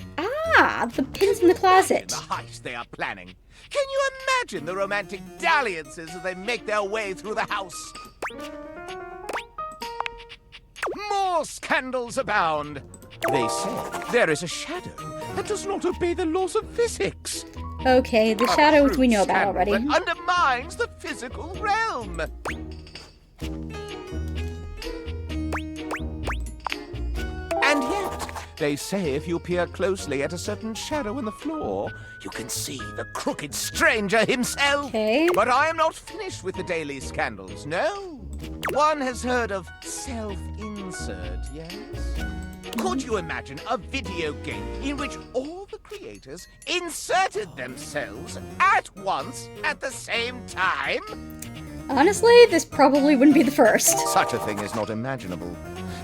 Ah, the pins in the closet. The heist they are planning. Can you imagine the romantic dalliances as they make their way through the house? More scandals abound. They say there is a shadow that does not obey the laws of physics. Okay, the shadows we know about already. That undermines the physical realm. And yet, they say if you peer closely at a certain shadow in the floor, you can see the crooked stranger himself. Okay. But I am not finished with the daily scandals, no. One has heard of self-insert, yes? Could you imagine a video game in which all the creators inserted themselves at once at the same time? Honestly, this probably wouldn't be the first. Such a thing is not imaginable.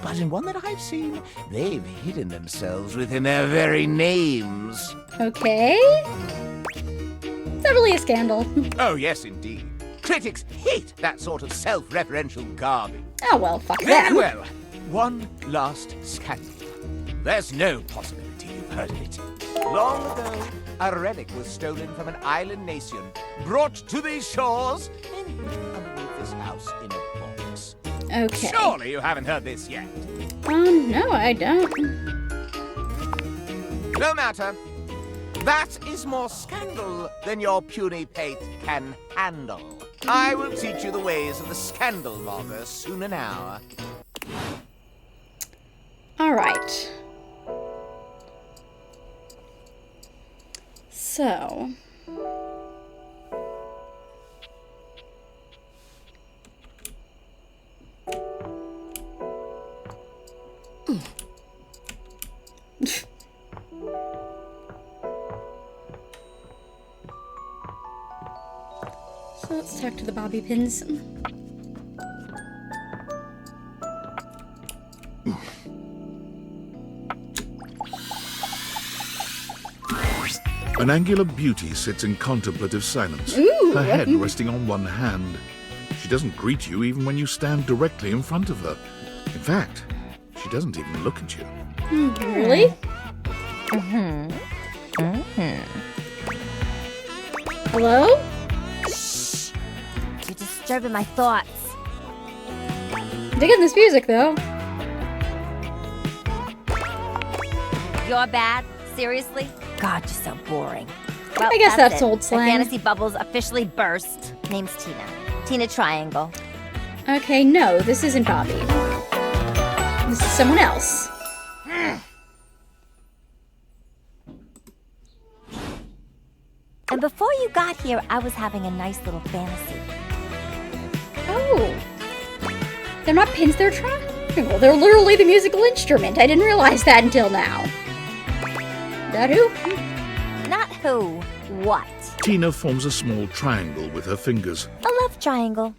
But in one that I've seen, they've hidden themselves within their very names. Okay. Definitely a scandal. Oh, yes, indeed. Critics hate that sort of self-referential garbage. Oh, well, fuck Very them. well. One last scandal. There's no possibility you've heard of it. Long ago, a relic was stolen from an island nation, brought to these shores, and hid underneath this house in a box. Okay. Surely you haven't heard this yet. No, I don't. No matter. That is more scandal than your puny pate can handle. I will teach you the ways of the scandal monger soon now. All right. So. So let's talk to the bobby pins. An angular beauty sits in contemplative silence, Ooh. her head resting on one hand. She doesn't greet you even when you stand directly in front of her. In fact, she doesn't even look at you. Really? Hello? Shh! You're disturbing my thoughts. Digging this music, though. You're bad? Seriously? God, you're so boring. Well, I guess that's it. old My slang. fantasy bubbles officially burst. Name's Tina. Tina Triangle. Okay, no, this isn't Bobby. This is someone else. And before you got here, I was having a nice little fantasy. Oh. They're not pins, they're triangles. They're literally the musical instrument. I didn't realize that until now. That who? Not who, what? Tina forms a small triangle with her fingers. A love triangle.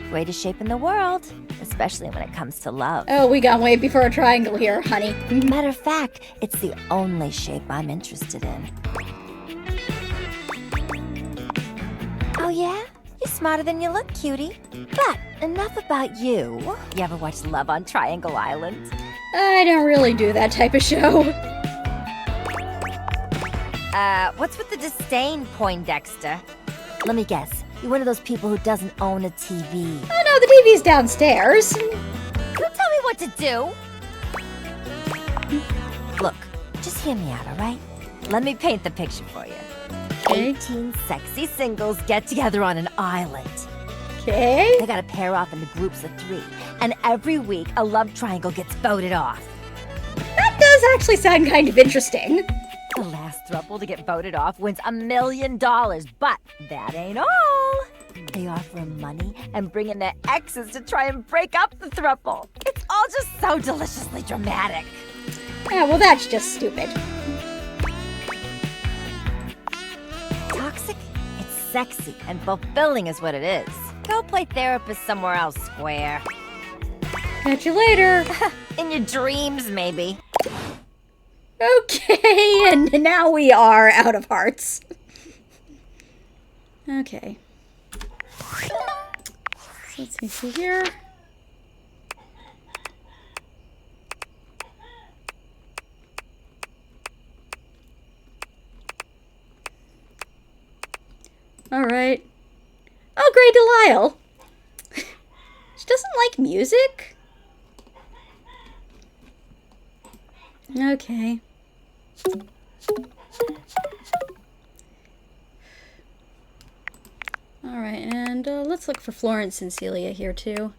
Greatest shape in the world, especially when it comes to love. Oh, we got way before a triangle here, honey. Matter of fact, it's the only shape I'm interested in. Oh yeah? You're smarter than you look, cutie. But enough about you. You ever watch Love on Triangle Island? I don't really do that type of show. What's with the disdain, Poindexter? Let me guess. You're one of those people who doesn't own a TV. Oh no, the TV's downstairs. Don't tell me what to do! Look, just hear me out, alright? Let me paint the picture for you. Okay. 18 sexy singles get together on an island. Okay. They gotta pair off into groups of 3, and every week a love triangle gets voted off. That does actually sound kind of interesting. The last throuple to get voted off wins $1 million, but that ain't all. They offer money and bring in their exes to try and break up the throuple. It's all just so deliciously dramatic. Yeah, well, that's just stupid. Toxic? It's sexy and fulfilling is what it is. Go play therapist somewhere else, Square. Catch you later. In your dreams, maybe. Okay, and now we are out of hearts. Okay. So let's see here. Alright. Oh, Grey Delisle! She doesn't like music? Okay. Alright, and let's look for Florence and Celia here too.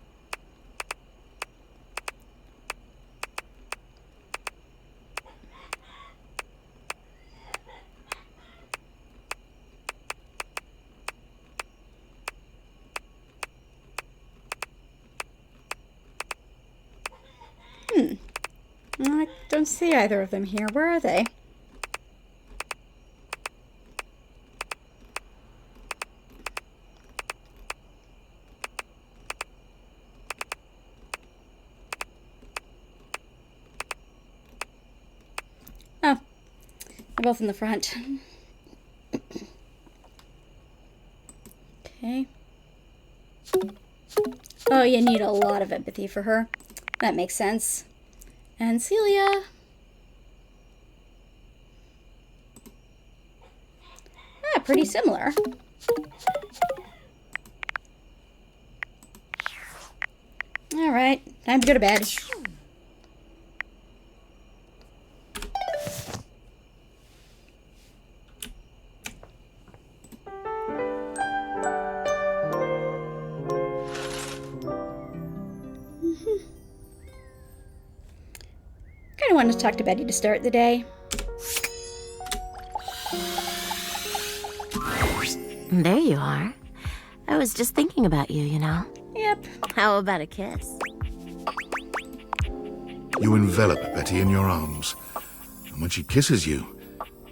I don't see either of them here. Where are they? Oh, they're both in the front. Okay. Oh, you need a lot of empathy for her. That makes sense. And Celia. Ah, pretty similar. Alright, time to go to bed. I wanted to talk to Betty to start the day. There you are. I was just thinking about you, you know. Yep. How about a kiss? You envelop Betty in your arms, and when she kisses you,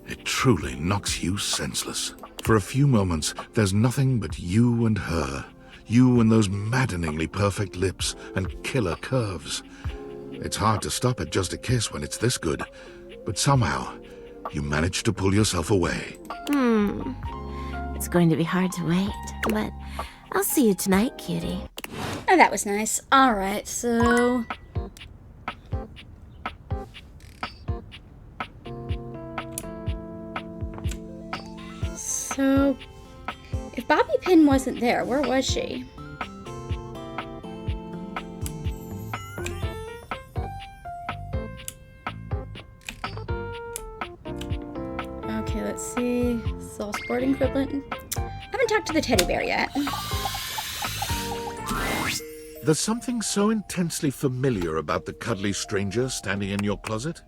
it truly knocks you senseless. For a few moments, there's nothing but you and her. You and those maddeningly perfect lips and killer curves. It's hard to stop at just a kiss when it's this good, but somehow, you manage to pull yourself away. It's going to be hard to wait, but I'll see you tonight, cutie. Oh, that was nice. Alright, so... So... if Bobby Pin wasn't there, where was she? Okay, let's see. Soul Sporting Equivalent. I haven't talked to the teddy bear yet. There's something so intensely familiar about the cuddly stranger standing in your closet.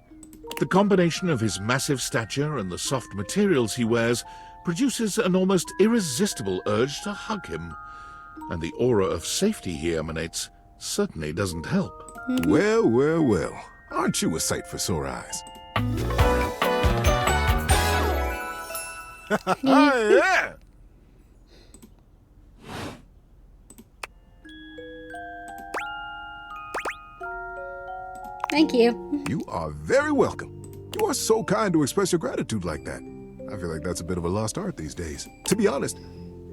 The combination of his massive stature and the soft materials he wears produces an almost irresistible urge to hug him. And the aura of safety he emanates certainly doesn't help. Well, well, well. Aren't you a sight for sore eyes? Yeah! Thank you. You are very welcome. You are so kind to express your gratitude like that. I feel like that's a bit of a lost art these days. To be honest,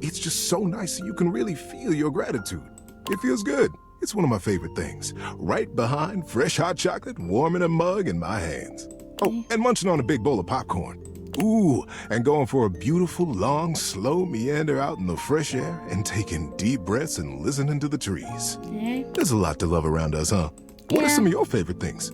it's just so nice that you can really feel your gratitude. It feels good. It's one of my favorite things. Right behind fresh hot chocolate, warm in a mug in my hands. Oh, and munching on a big bowl of popcorn. Ooh, and going for a beautiful, long, slow meander out in the fresh air and taking deep breaths and listening to the trees. There's a lot to love around us, huh? What are some of your favorite things?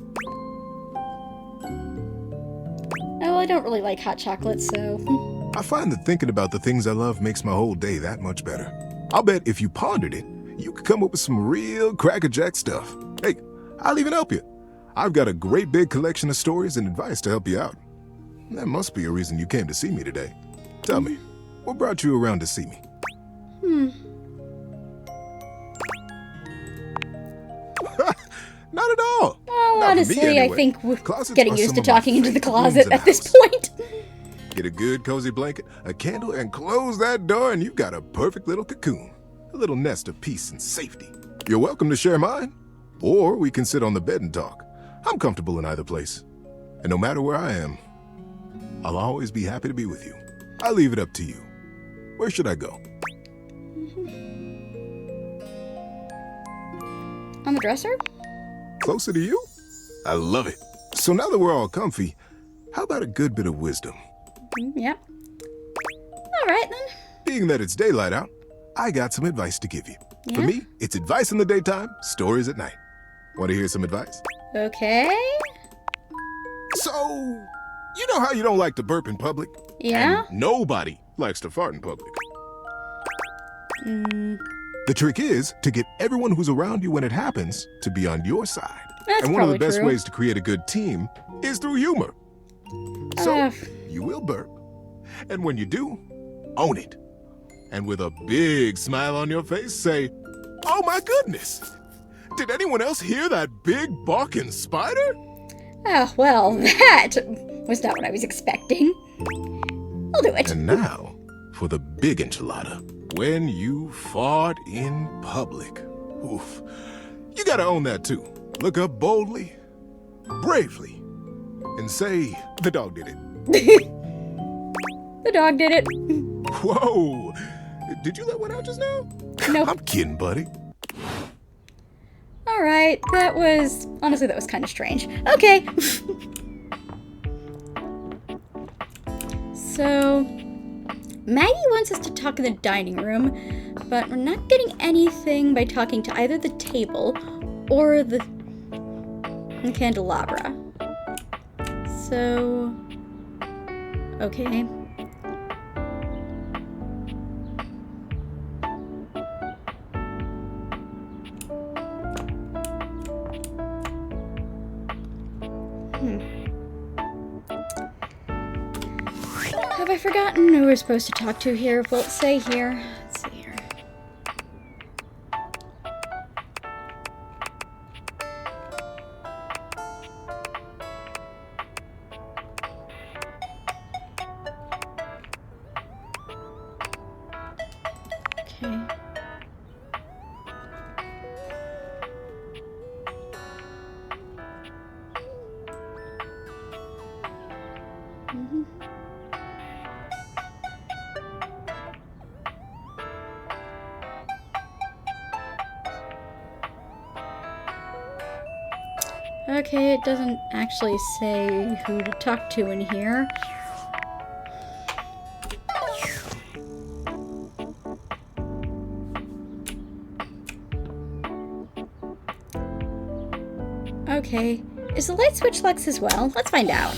Oh, I don't really like hot chocolate, so... I find that thinking about the things I love makes my whole day that much better. I'll bet if you pondered it, you could come up with some real crackerjack stuff. Hey, I'll even help you. I've got a great big collection of stories and advice to help you out. That must be a reason you came to see me today. Tell me, what brought you around to see me? Not at all. Well, Not for me, honestly, I anyway. think we're Closets getting are used some to of my talking into the favorite rooms closet in the at this house. point. Get a good cozy blanket, a candle, and close that door and you've got a perfect little cocoon. A little nest of peace and safety. You're welcome to share mine. Or we can sit on the bed and talk. I'm comfortable in either place. And no matter where I am, I'll always be happy to be with you. I'll leave it up to you. Where should I go? On the dresser? Closer to you? I love it. So now that we're all comfy, how about a good bit of wisdom? Yep. All right, then. Being that it's daylight out, I got some advice to give you. For Yeah? me, it's advice in the daytime, stories at night. Want to hear some advice? Okay. So, you know how you don't like to burp in public? Yeah? And nobody likes to fart in public. Mm, The trick is to get everyone who's around you when it happens to be on your side. That's and one of the probably best true. ways to create a good team is through humor. So, Ugh. you will burp. And when you do, own it. And with a big smile on your face, say, "Oh my goodness! Did anyone else hear that big barking spider?" Oh, well, that was not what I was expecting. I'll do it. And now, for the big enchilada. When you fart in public. Oof. You gotta own that too. Look up boldly, bravely, and say, "The dog did it." The dog did it. Whoa! Did you let one out just now? Nope. I'm kidding, buddy. All right, honestly, that was kind of strange. Okay. So, Maggie wants us to talk in the dining room, but we're not getting anything by talking to either the table or the candelabra. So, okay. Have I forgotten who we're supposed to talk to here? Well, let's say here. Let's see here. Okay. Okay, it doesn't actually say who to talk to in here. Okay, is the light switch Lex as well? Let's find out.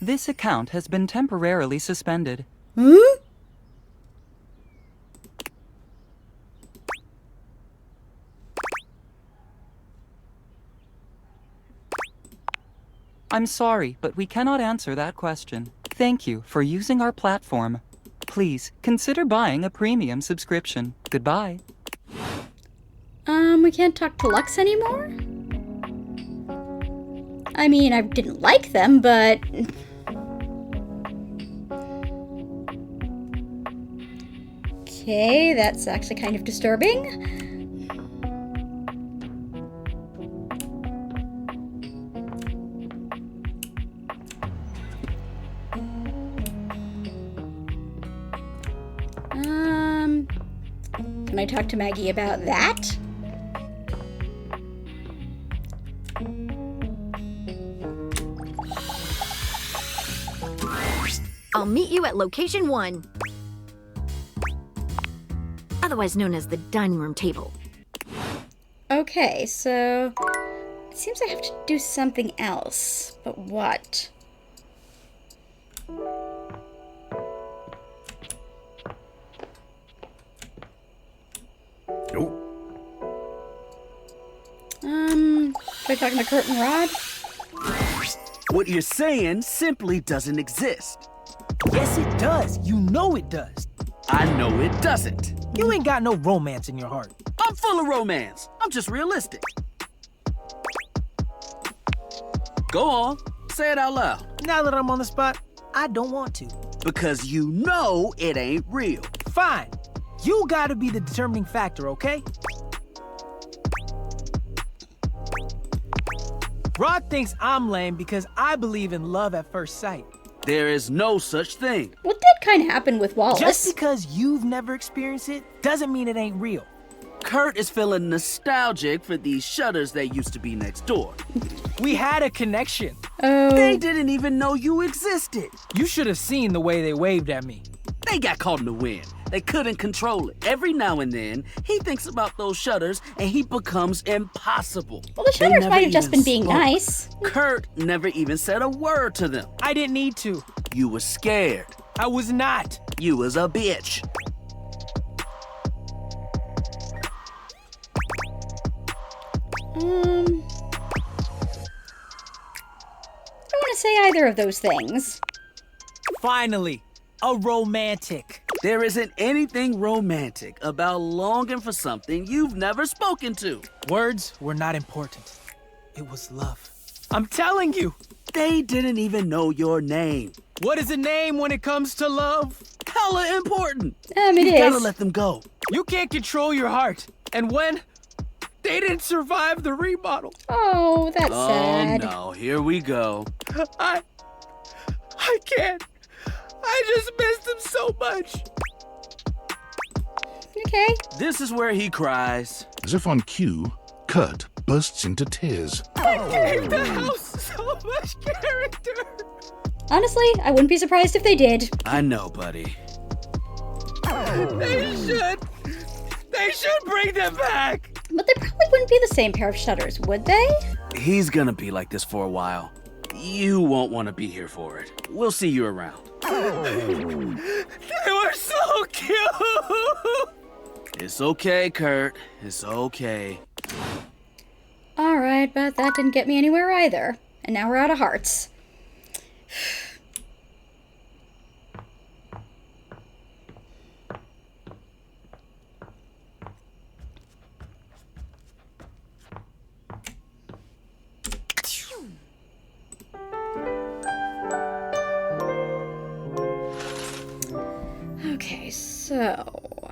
This account has been temporarily suspended. Huh? I'm sorry, but we cannot answer that question. Thank you for using our platform. Please consider buying a premium subscription. Goodbye. We can't talk to Lux anymore? I mean, I didn't like them, but... Okay, that's actually kind of disturbing. Can I talk to Maggie about that? I'll meet you at location 1. Otherwise known as the dining room table. Okay, so... It seems I have to do something else. But what? Should I talk to Kurt and Rod? What you're saying simply doesn't exist. Yes, it does. You know it does. I know it doesn't. You ain't got no romance in your heart. I'm full of romance. I'm just realistic. Go on, say it out loud. Now that I'm on the spot, I don't want to. Because you know it ain't real. Fine. You gotta be the determining factor, okay? Rod thinks I'm lame because I believe in love at first sight. There is no such thing. Well, that kind of happened with Wallace. Just because you've never experienced it doesn't mean it ain't real. Kurt is feeling nostalgic for these shutters that used to be next door. We had a connection. Oh. They didn't even know you existed. You should have seen the way they waved at me. They got caught in the wind. They couldn't control it. Every now and then, he thinks about those shutters and he becomes impossible. Well, the shutters might have just been being nice. Kurt never even said a word to them. I didn't need to. You were scared. I was not. You was a bitch. I don't want to say either of those things. Finally, a romantic. There isn't anything romantic about longing for something you've never spoken to. Words were not important. It was love. I'm telling you. They didn't even know your name. What is a name when it comes to love? Hella important. It you is. gotta let them go. You can't control your heart. And when they didn't survive the remodel. Oh, that's sad. Oh no, here we go. I can't. I just missed them so much. Okay. This is where he cries. As if on cue, Kurt bursts into tears. I gave the house so much character. Honestly, I wouldn't be surprised if they did. I know, buddy. They should bring them back. But they probably wouldn't be the same pair of shutters, would they? He's gonna be like this for a while. You won't want to be here for it. We'll see you around. They were so cute. It's okay, Kurt. It's okay. Alright, but that didn't get me anywhere either. And now we're out of hearts. Okay, so...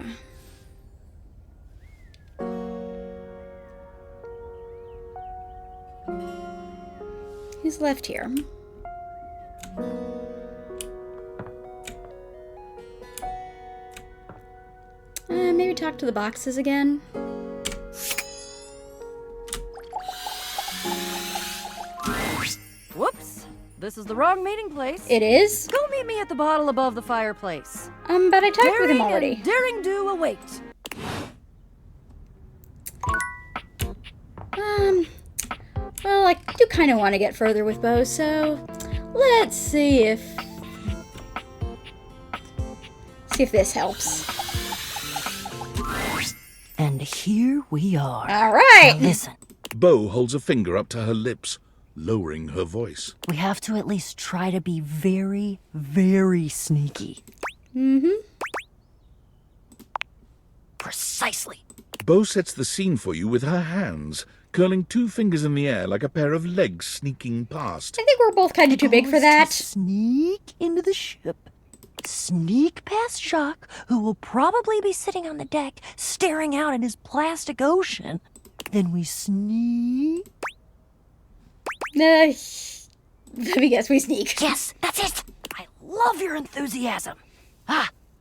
He's left here. Maybe talk to the boxes again. Whoops. This is the wrong meeting place. It is? Go meet me at the bottle above the fireplace. But I talked with him Daring already. and daring do await. Well, I do kind of want to get further with Bo, so let's see if this helps. And here we are. All right. Now listen. Bo holds a finger up to her lips, lowering her voice. We have to at least try to be very, very sneaky. Mm-hmm. Precisely. Bo sets the scene for you with her hands, curling 2 fingers in the air like a pair of legs sneaking past. I think we're both kind of too big for that. Sneak into the ship. Sneak past Jacques, who will probably be sitting on the deck staring out at his plastic ocean. Then we sneak. Let me guess, we sneak. Yes, that's it. I love your enthusiasm.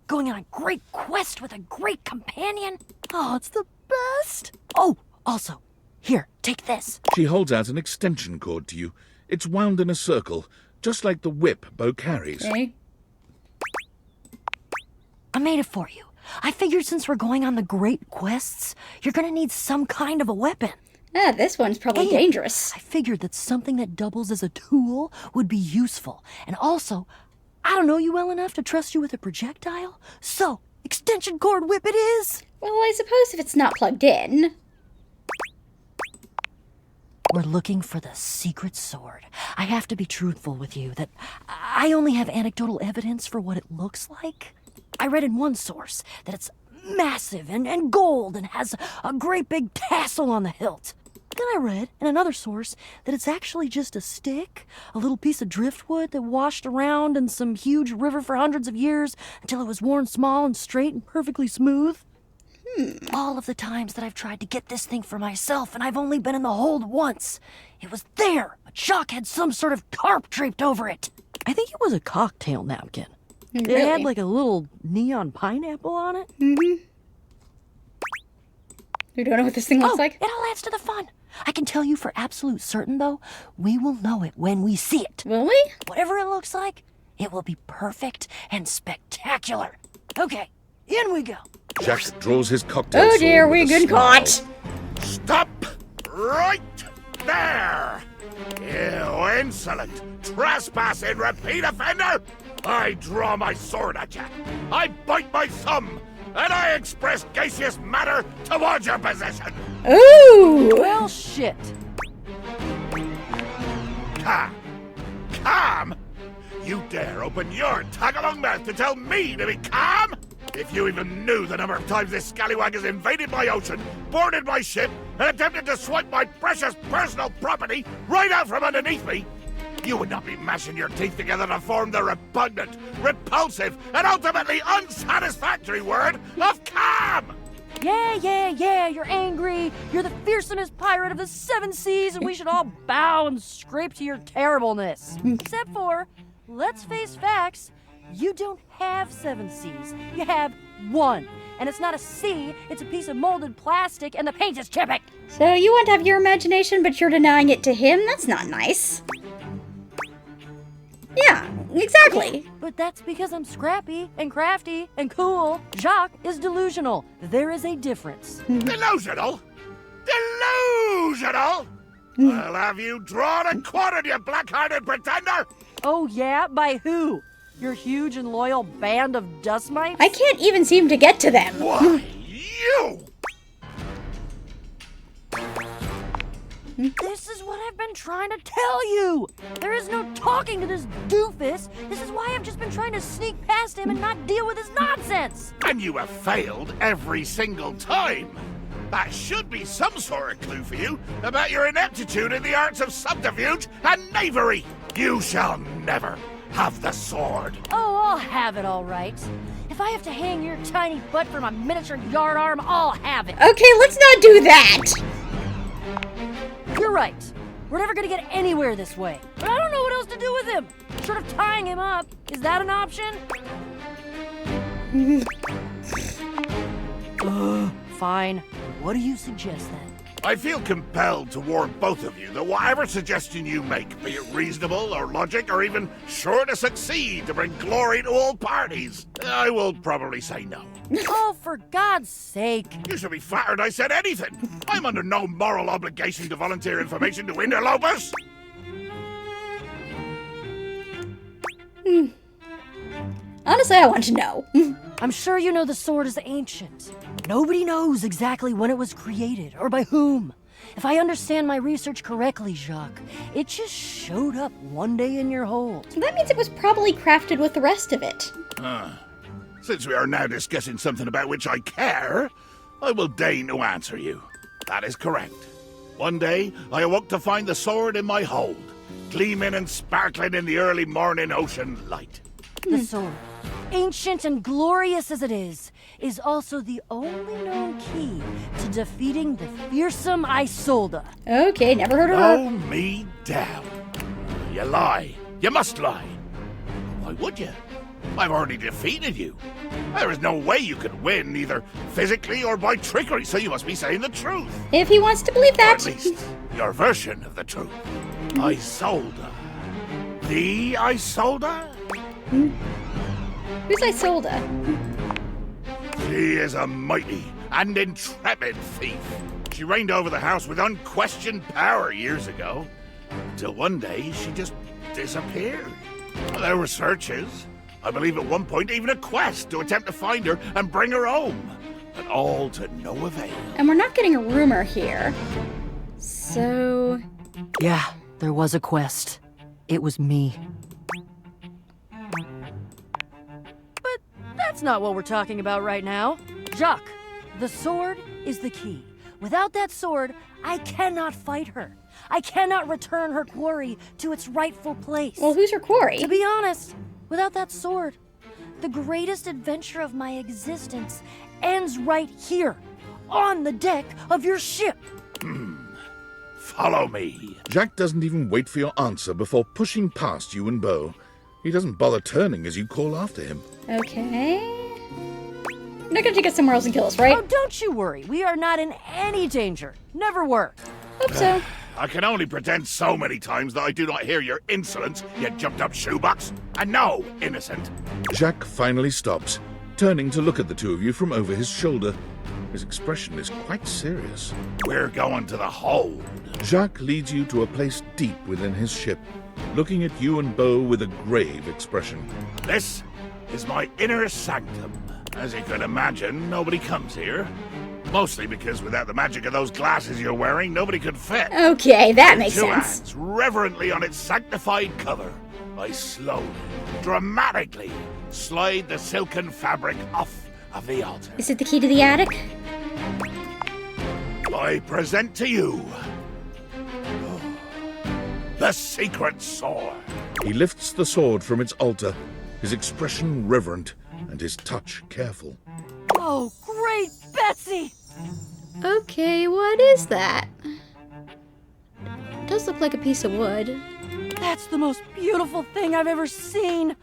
Going on a great quest with a great companion. Oh, it's the best. Oh, also, here, take this. She holds out an extension cord to you. It's wound in a circle, just like the whip Bo carries. Okay. I made it for you. I figured since we're going on the great quests, you're gonna need some kind of a weapon. This one's probably dangerous. I figured that something that doubles as a tool would be useful. And also, I don't know you well enough to trust you with a projectile. So, extension cord whip it is. Well, I suppose if it's not plugged in. We're looking for the secret sword. I have to be truthful with you that I only have anecdotal evidence for what it looks like. I read in one source that it's massive and gold and has a great big tassel on the hilt. Then I read in another source that it's actually just a stick, a little piece of driftwood that washed around in some huge river for hundreds of years until it was worn small and straight and perfectly smooth. All of the times that I've tried to get this thing for myself and I've only been in the hold once. It was there, but Jacques had some sort of tarp draped over it. I think it was a cocktail napkin. Really? It had like a little neon pineapple on it. Mm-hmm. You don't know what this thing looks like? It all adds to the fun. I can tell you for absolute certain, though, we will know it when we see it. Will we? Whatever it looks like, it will be perfect and spectacular. Okay, in we go. Jack draws his cocktail Oh sword dear, with we a good smile. caught. Stop right there! You insolent, trespassing repeat offender! I draw my sword at you. I bite my thumb. And I express gaseous matter towards your possession. Ooh! Well, shit. Calm? You dare open your tag-along mouth to tell me to be calm? If you even knew the number of times this scallywag has invaded my ocean, boarded my ship, and attempted to swipe my precious personal property right out from underneath me, you would not be mashing your teeth together to form the repugnant, repulsive, and ultimately unsatisfactory word of calm! Yeah, you're angry. You're the fearsomest pirate of the 7 seas, and we should all bow and scrape to your terribleness. Except for, let's face facts, you don't have 7 seas. You have 1. And it's not a sea, it's a piece of molded plastic, and the paint is chipping. So you want to have your imagination, but you're denying it to him? That's not nice. Yeah, exactly. But that's because I'm scrappy and crafty and cool. Jacques is delusional. There is a difference. Delusional? Delusional? I'll have you drawn and quartered, you black-hearted pretender! Oh yeah? By who? Your huge and loyal band of dust mites? I can't even seem to get to them. Why, you! This is what I've been trying to tell you! There is no talking to this doofus. This is why I've just been trying to sneak past him and not deal with his nonsense! And you have failed every single time! That should be some sort of clue for you about your ineptitude in the arts of subterfuge and knavery! You shall never have the sword! Oh, I'll have it all right. If I have to hang your tiny butt from a miniature yard arm, I'll have it. Okay, let's not do that! You're right. We're never gonna get anywhere this way. But I don't know what else to do with him. Short of tying him up. Is that an option? Fine. What do you suggest then? I feel compelled to warn both of you that whatever suggestion you make, be it reasonable or logic or even sure to succeed to bring glory to all parties, I will probably say no. Oh, for God's sake. You should be flattered I said anything. I'm under no moral obligation to volunteer information to interlopers. Honestly, I want to know. I'm sure you know the sword is ancient. Nobody knows exactly when it was created or by whom. If I understand my research correctly, Jacques, it just showed up one day in your hold. That means it was probably crafted with the rest of it. Since we are now discussing something about which I care, I will deign to answer you. That is correct. One day, I awoke to find the sword in my hold, gleaming and sparkling in the early morning ocean light. The sword, ancient and glorious as it is also the only known key to defeating the fearsome Isolde. Okay, never heard of her. Oh, me damn. You lie. You must lie. Why would you? I've already defeated you. There is no way you could win, either physically or by trickery, so you must be saying the truth. If he wants to believe that. Or at least, your version of the truth. Isolde. The Isolde? Who's Isolde? She is a mighty and intrepid thief. She reigned over the house with unquestioned power years ago, until one day she just disappeared. There were searches. I believe at one point even a quest to attempt to find her and bring her home. But all to no avail. And we're not getting a rumor here. So... Yeah, there was a quest. It was me. But that's not what we're talking about right now. Jacques, the sword is the key. Without that sword, I cannot fight her. I cannot return her quarry to its rightful place. Well, who's her quarry? To be honest, without that sword, the greatest adventure of my existence ends right here, on the deck of your ship. Follow me. Jacques doesn't even wait for your answer before pushing past you and Beau. He doesn't bother turning as you call after him. Okay. You're not gonna take us somewhere else and kill us, right? Oh, don't you worry. We are not in any danger. Never were. Hope so. I can only pretend so many times that I do not hear your insolence, you jumped-up shoebox. And no, innocent. Jacques finally stops, turning to look at the two of you from over his shoulder. His expression is quite serious. We're going to the hold. Jacques leads you to a place deep within his ship, looking at you and Beau with a grave expression. This is my inner sanctum. As you can imagine, nobody comes here. Mostly because without the magic of those glasses you're wearing, nobody could fit. Okay, that makes Two sense. hands reverently on its sanctified cover, I slowly, dramatically slide the silken fabric off of the altar. Is it the key to the attic? I present to you the secret sword. He lifts the sword from its altar, his expression reverent and his touch careful. Oh, great Betsy! Okay, what is that? It does look like a piece of wood. That's the most beautiful thing I've ever seen.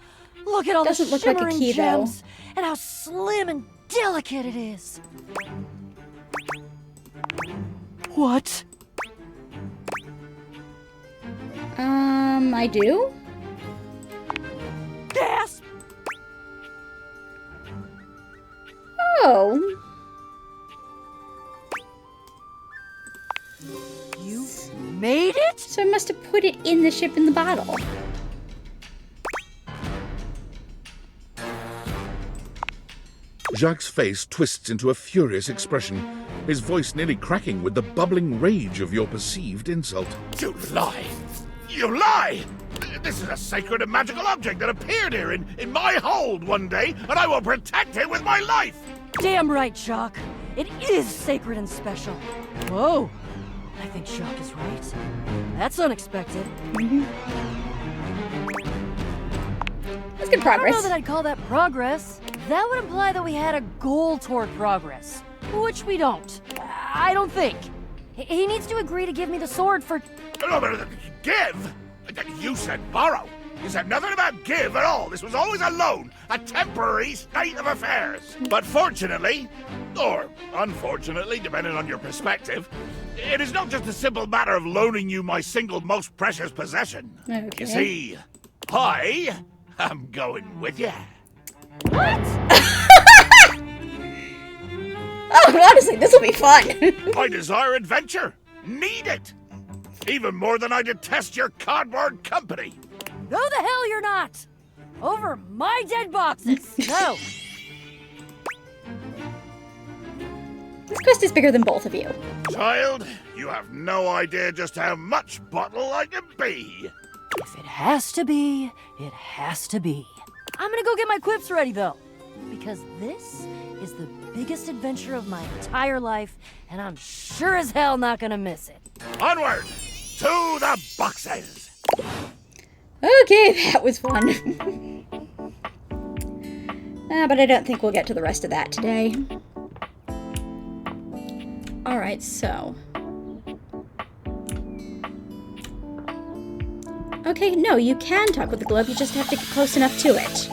Look at all Doesn't the look like a shimmering key, though. gems and how slim and delicate it is. What? I do? Gasp! Oh. You made it? So I must have put it in the ship in the bottle. Jacques' face twists into a furious expression, his voice nearly cracking with the bubbling rage of your perceived insult. You lie! You lie! This is a sacred and magical object that appeared here in my hold one day, and I will protect it with my life! Damn right, Jacques. It is sacred and special. Whoa. I think Jacques is right. That's unexpected. That's good progress. I don't know that I'd call that progress. That would imply that we had a goal toward progress, which we don't. I don't think. He needs to agree to give me the sword for... No, but give? You said borrow. You said nothing about give at all. This was always a loan, a temporary state of affairs. But fortunately, or unfortunately, depending on your perspective, it is not just a simple matter of loaning you my single most precious possession. Okay. You see, I am going with you. What? Oh, honestly, this will be fun. I desire adventure. Need it. Even more than I detest your cardboard company. No, the hell you're not! Over my dead boxes! No! This quest is bigger than both of you. Child, you have no idea just how much bottle I can be. If it has to be, it has to be. I'm gonna go get my quips ready, though. Because this is the biggest adventure of my entire life, and I'm sure as hell not gonna miss it. Onward! To the boxes! Okay, that was fun. But I don't think we'll get to the rest of that today. Alright, so... Okay, no, you can talk with the globe, you just have to get close enough to it.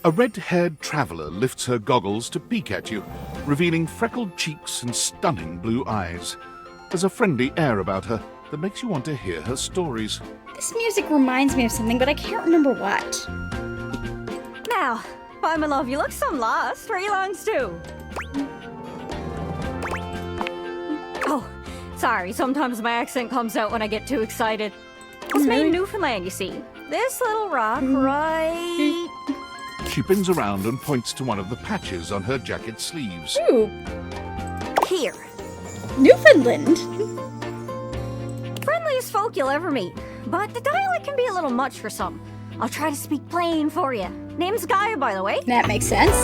A red-haired traveler lifts her goggles to peek at you, revealing freckled cheeks and stunning blue eyes. There's a friendly air about her that makes you want to hear her stories. This music reminds me of something, but I can't remember what. Now, why, my love, you look some lost. Where are you longs to? Oh, sorry, sometimes my accent comes out when I get too excited. It's me in Newfoundland, you see. This little rock right... She pins around and points to one of the patches on her jacket sleeves. Ooh. Here. Newfoundland? Friendliest folk you'll ever meet. But the dialect can be a little much for some. I'll try to speak plain for you. Name's Gaia, by the way. That makes sense.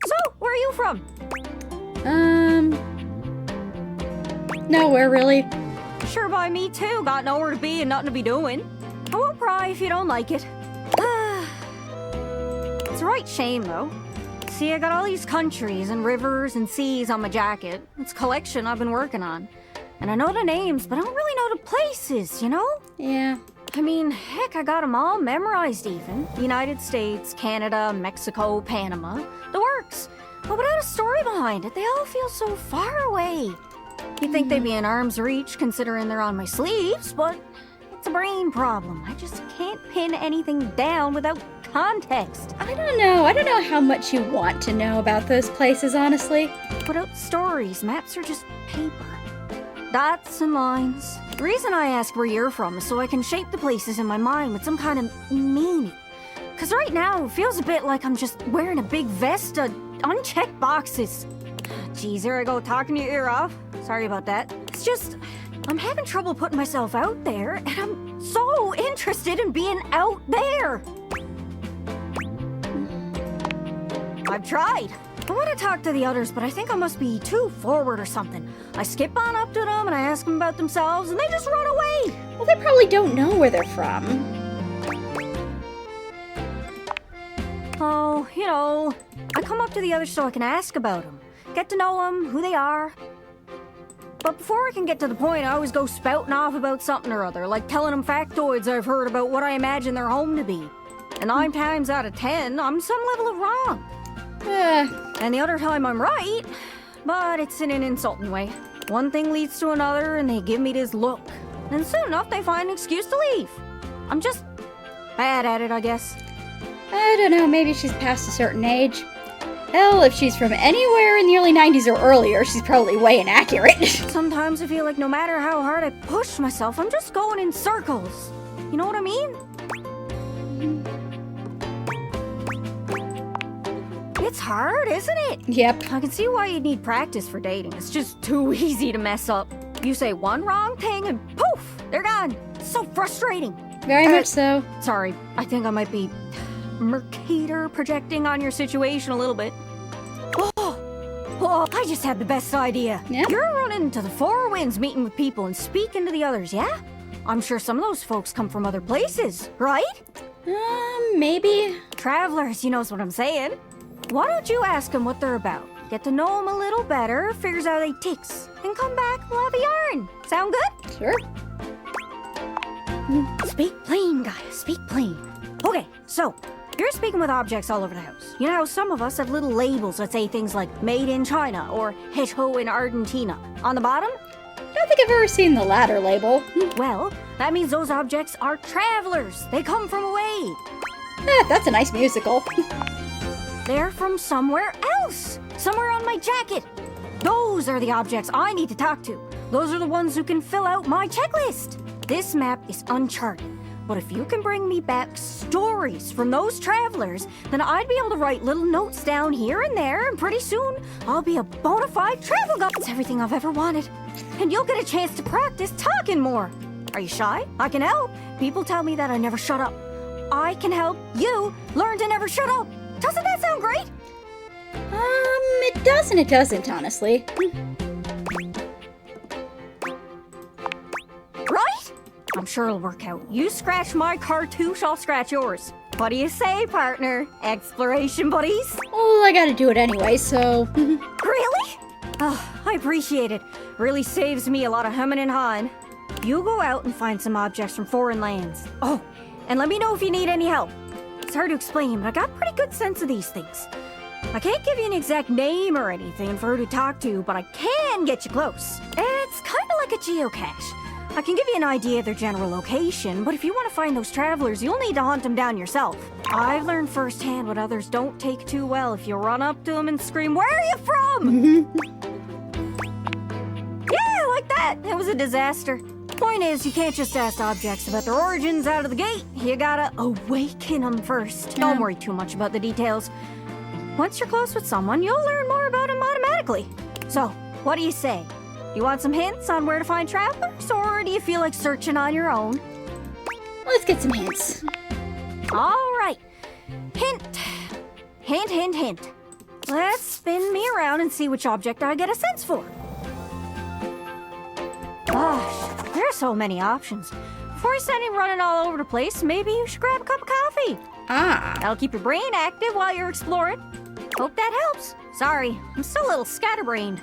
So, where are you from? Nowhere really. Sure by me too. Got nowhere to be and nothing to be doing. I won't pry if you don't like it. It's a right shame though. See, I got all these countries and rivers and seas on my jacket. It's a collection I've been working on. And I know the names, but I don't really know the places, you know? Yeah. I mean, heck, I got them all memorized even. United States, Canada, Mexico, Panama. The works. But without a story behind it, they all feel so far away. You'd think they'd be in arm's reach considering they're on my sleeves, but it's a brain problem. I just can't pin anything down without context. I don't know. I don't know how much you want to know about those places, honestly. Without stories, maps are just paper. Dots and lines. The reason I ask where you're from is so I can shape the places in my mind with some kind of meaning. Because right now, it feels a bit like I'm just wearing a big vest of unchecked boxes. Geez, here I go talking your ear off. Sorry about that. It's just, I'm having trouble putting myself out there, and I'm so interested in being out there. I've tried. I want to talk to the others, but I think I must be too forward or something. I skip on up to them and I ask them about themselves, and they just run away. Well, they probably don't know where they're from. Oh, you know, I come up to the others so I can ask about them. Get to know them, who they are. But before I can get to the point, I always go spouting off about something or other, like telling them factoids I've heard about what I imagine their home to be. And 9 times out of 10, I'm some level of wrong. And the other time I'm right, but it's in an insulting way. One thing leads to another, and they give me this look. And soon enough, they find an excuse to leave. I'm just bad at it, I guess. I don't know, maybe she's past a certain age. Hell, if she's from anywhere in the early 90s or earlier, she's probably way inaccurate. Sometimes I feel like no matter how hard I push myself, I'm just going in circles. You know what I mean? It's hard, isn't it? Yep. I can see why you'd need practice for dating. It's just too easy to mess up. You say one wrong thing and poof, they're gone. It's so frustrating. Very much so. Sorry, I think I might be Mercator projecting on your situation a little bit. Oh, I just had the best idea. Yeah? You're running into the Four Winds meeting with people and speaking to the others, yeah? I'm sure some of those folks come from other places, right? Maybe. Travelers, you knows what I'm saying. Why don't you ask them what they're about? Get to know them a little better, figures out they ticks, and come back and we'll have a yarn. Sound good? Sure. Speak plain, Gaia, speak plain. Okay, so, you're speaking with objects all over the house. You know how some of us have little labels that say things like made in China or Hecho in Argentina. On the bottom? I don't think I've ever seen the latter label. Well, that means those objects are travelers. They come from away. That's a nice musical. They're from somewhere else. Somewhere on my jacket. Those are the objects I need to talk to. Those are the ones who can fill out my checklist. This map is uncharted. But if you can bring me back stories from those travelers, then I'd be able to write little notes down here and there, and pretty soon I'll be a bona fide travel guide. It's everything I've ever wanted. And you'll get a chance to practice talking more. Are you shy? I can help. People tell me that I never shut up. I can help you learn to never shut up. Doesn't that sound great? It does and it doesn't, honestly. Right? I'm sure it'll work out. You scratch my cartouche, I'll scratch yours. What do you say, partner? Exploration buddies? Well, I gotta do it anyway, so... Really? Oh, I appreciate it. Really saves me a lot of humming and hawing. You go out and find some objects from foreign lands. Oh, and let me know if you need any help. It's hard to explain, but I got a pretty good sense of these things. I can't give you an exact name or anything for who to talk to, but I can get you close. It's kind of like a geocache. I can give you an idea of their general location, but if you want to find those travelers, you'll need to hunt them down yourself. I've learned firsthand what others don't take too well if you run up to them and scream, "Where are you from?" Yeah, like that. It was a disaster. Point is, you can't just ask objects about their origins out of the gate. You gotta awaken them first. Don't worry too much about the details. Once you're close with someone, you'll learn more about them automatically. So, what do you say? You want some hints on where to find travelers, or do you feel like searching on your own? Let's get some hints. All right. Hint. Hint, hint, hint. Let's spin me around and see which object I get a sense for. Gosh, there are so many options. Before you send him running all over the place, maybe you should grab a cup of coffee. That'll keep your brain active while you're exploring. Hope that helps. Sorry, I'm still a little scatterbrained.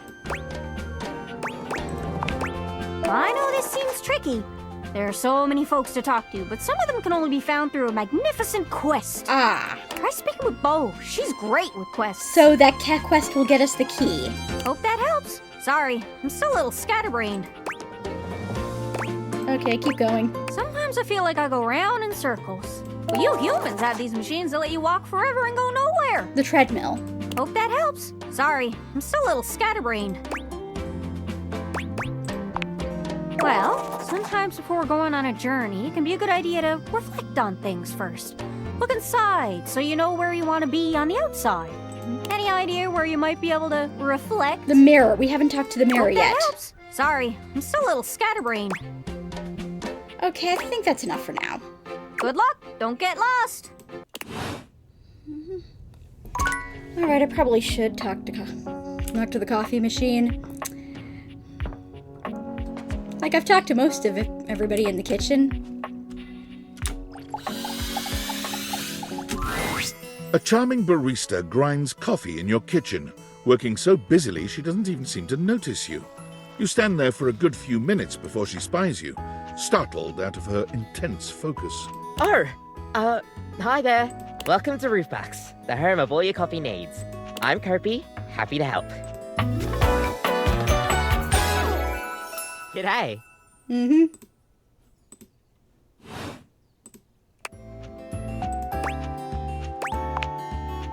I know this seems tricky. There are so many folks to talk to, but some of them can only be found through a magnificent quest. Try speaking with Bo. She's great with quests. So that cat quest will get us the key. Hope that helps. Sorry, I'm still a little scatterbrained. Okay, keep going. Sometimes I feel like I go round in circles. But you humans have these machines that let you walk forever and go nowhere. The treadmill. Hope that helps. Sorry, I'm still a little scatterbrained. Well, sometimes before going on a journey, it can be a good idea to reflect on things first. Look inside so you know where you want to be on the outside. Any idea where you might be able to reflect? The mirror. We haven't talked to the mirror Hope that yet. helps. Sorry, I'm still a little scatterbrained. Okay, I think that's enough for now. Good luck. Don't get lost. Alright, I probably should talk to the coffee machine. Like, I've talked to most of everybody in the kitchen. A charming barista grinds coffee in your kitchen, working so busily she doesn't even seem to notice you. You stand there for a good few minutes before she spies you, startled out of her intense focus. Oh, hi there. Welcome to Roofbacks, the home of all your coffee needs. I'm Kirby, happy to help. G'day.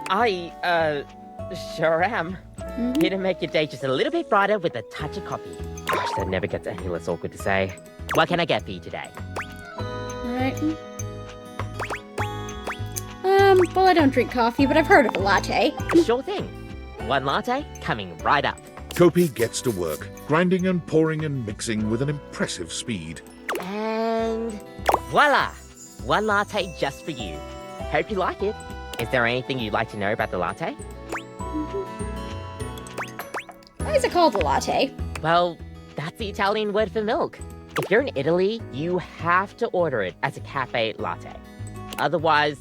I, sure am. Here to make your day just a little bit brighter with a touch of coffee. Gosh, that never gets any less awkward to say. What can I get for you today? Alright. Well, I don't drink coffee, but I've heard of a latte. Sure thing. One latte coming right up. Kopi gets to work, grinding and pouring and mixing with an impressive speed. And voila! One latte just for you. Hope you like it. Is there anything you'd like to know about the latte? Why is it called a latte? Well, that's the Italian word for milk. If you're in Italy, you have to order it as a cafe latte. Otherwise,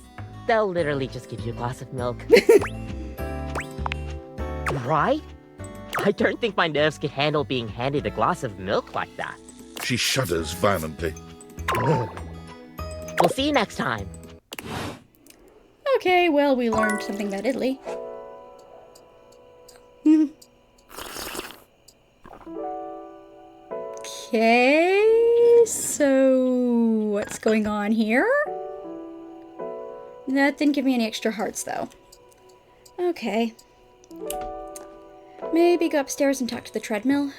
they'll literally just give you a glass of milk. Right? I don't think my nerves could handle being handed a glass of milk like that. She shudders violently. We'll see you next time. Okay, well, we learned something about Italy. Okay, so what's going on here? That didn't give me any extra hearts, though. Okay. Maybe go upstairs and talk to the treadmill.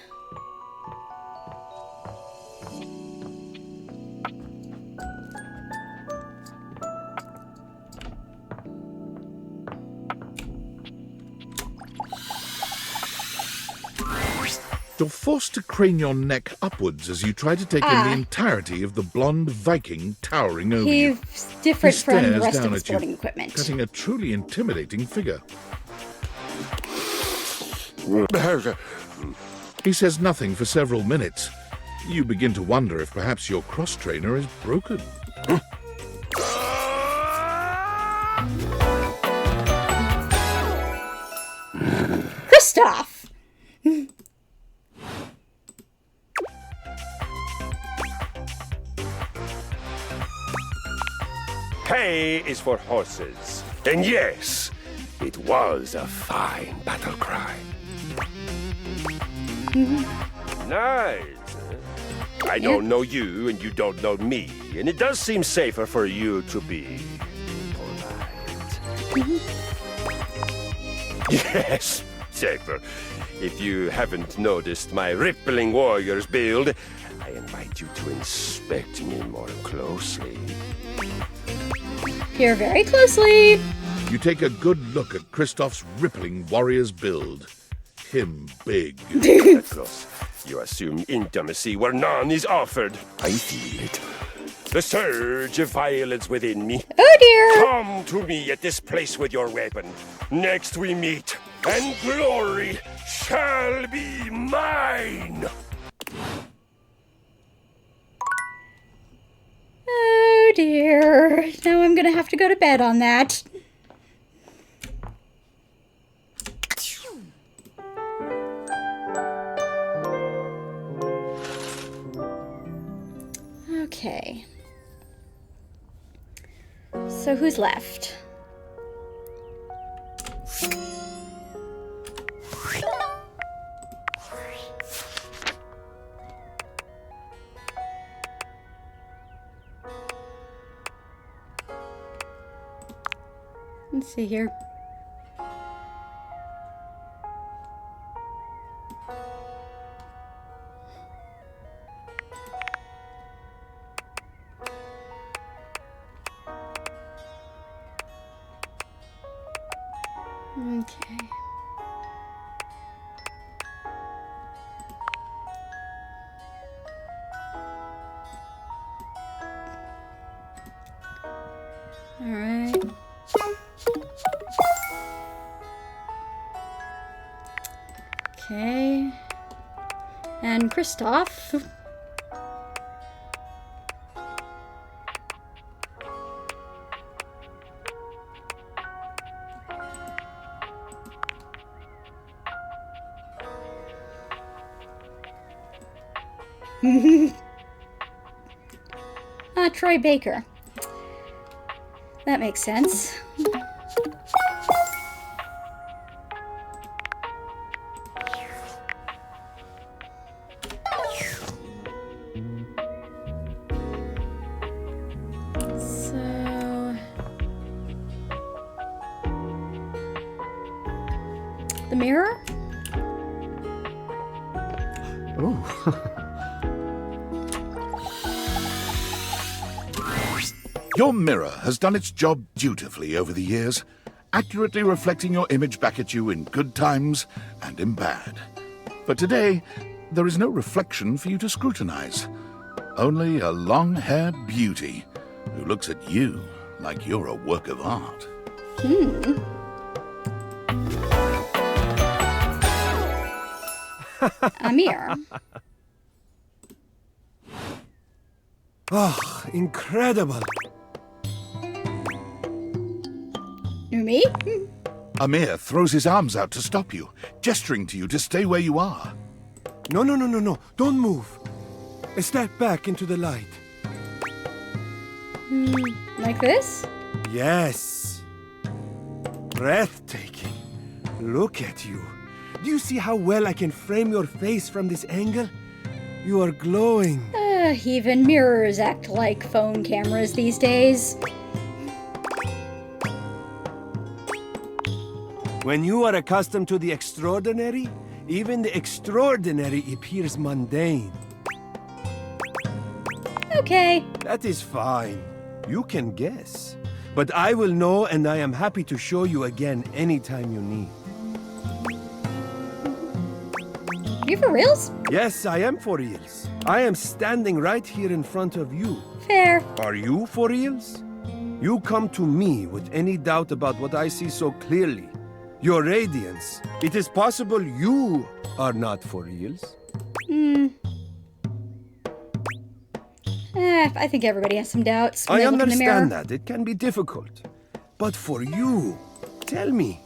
You're forced to crane your neck upwards as you try to take in the entirety of the blonde Viking towering over you. He's different He from the stares rest down of his at you, sporting equipment. cutting a truly intimidating figure. He says nothing for several minutes. You begin to wonder if perhaps your cross-trainer is broken. Kristoff! Hay is for horses. And yes, it was a fine battle cry. Nice. I don't know you, and you don't know me, and it does seem safer for you to be polite. Yes, safer. If you haven't noticed my rippling warrior's build, I invite you to inspect me more closely. Peer very closely. You take a good look at Kristoff's rippling warrior's build. Him big. Of course, you assume intimacy where none is offered. I feel it. The surge of violence within me. Oh dear! Come to me at this place with your weapon. Next we meet, and glory shall be mine. Oh dear. Now I'm gonna have to go to bed on that. Okay. So who's left? Let's see here. Okay. All right. Okay. And Kristoff. Troy Baker. That makes sense. So... the mirror? Oh. Your mirror has done its job dutifully over the years, accurately reflecting your image back at you in good times and in bad. But today, there is no reflection for you to scrutinize. Only a long-haired beauty who looks at you like you're a work of art. Amir. Oh, incredible. Me? Amir throws his arms out to stop you, gesturing to you to stay where you are. No. Don't move. Step back into the light. Like this? Yes. Breathtaking. Look at you. Do you see how well I can frame your face from this angle? You are glowing. Even mirrors act like phone cameras these days. When you are accustomed to the extraordinary, even the extraordinary appears mundane. Okay. That is fine. You can guess. But I will know, and I am happy to show you again anytime you need. You for reals? Yes, I am for reals. I am standing right here in front of you. Fair. Are you for reals? You come to me with any doubt about what I see so clearly. Your radiance. It is possible you are not for reals. I think everybody has some doubts when I they look in the mirror. understand that. It can be difficult. But for you, tell me,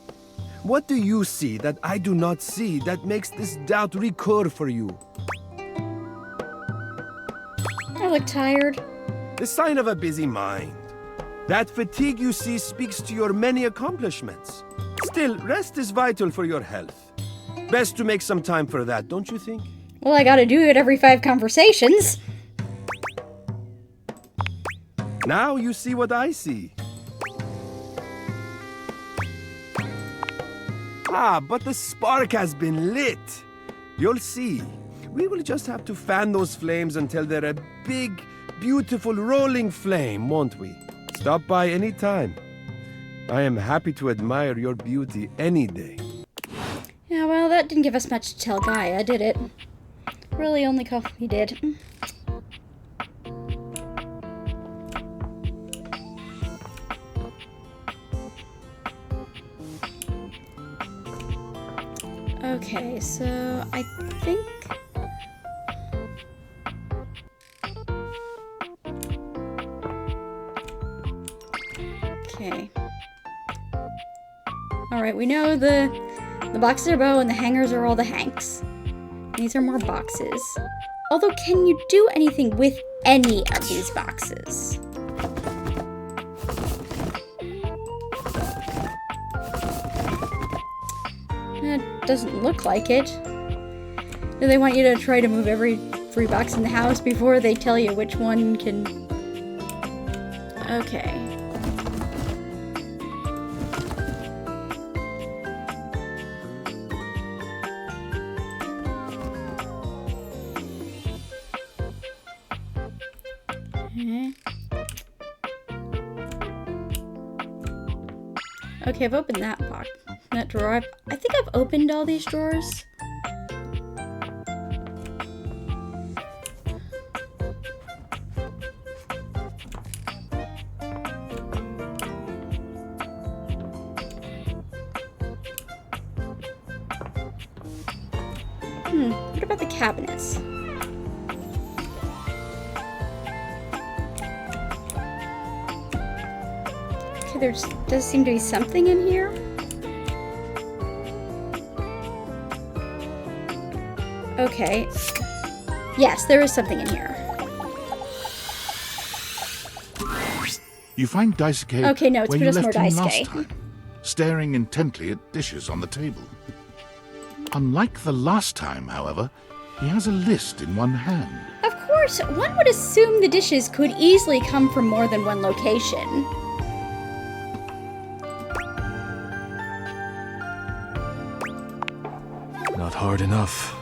what do you see that I do not see that makes this doubt recur for you? I look tired. The sign of a busy mind. That fatigue you see speaks to your many accomplishments. Still, rest is vital for your health. Best to make some time for that, don't you think? Well, I gotta do it every 5 conversations. Now you see what I see. Ah, but the spark has been lit. You'll see. We will just have to fan those flames until they're a big, beautiful rolling flame, won't we? Stop by any time. I am happy to admire your beauty any day. Yeah, well, that didn't give us much to tell Gaia, did it? Really, only Coffee did. Okay, so I think... Okay. Alright, we know the boxes are Bo and the hangers are all the Hanks. These are more boxes. Although, can you do anything with any of these boxes? It doesn't look like it. Do they want you to try to move every free box in the house before they tell you which one can... Okay. Okay, I've opened that box. That drawer. I think I've opened all these drawers. What about the cabinets? Okay, there does seem to be something in here. Okay. Yes, there is something in here. You find Daisuke Okay, no, it's where you just left more him Daisuke. last time, staring intently at dishes on the table. Unlike the last time, however, he has a list in one hand. Of course, one would assume the dishes could easily come from more than one location. Not hard enough.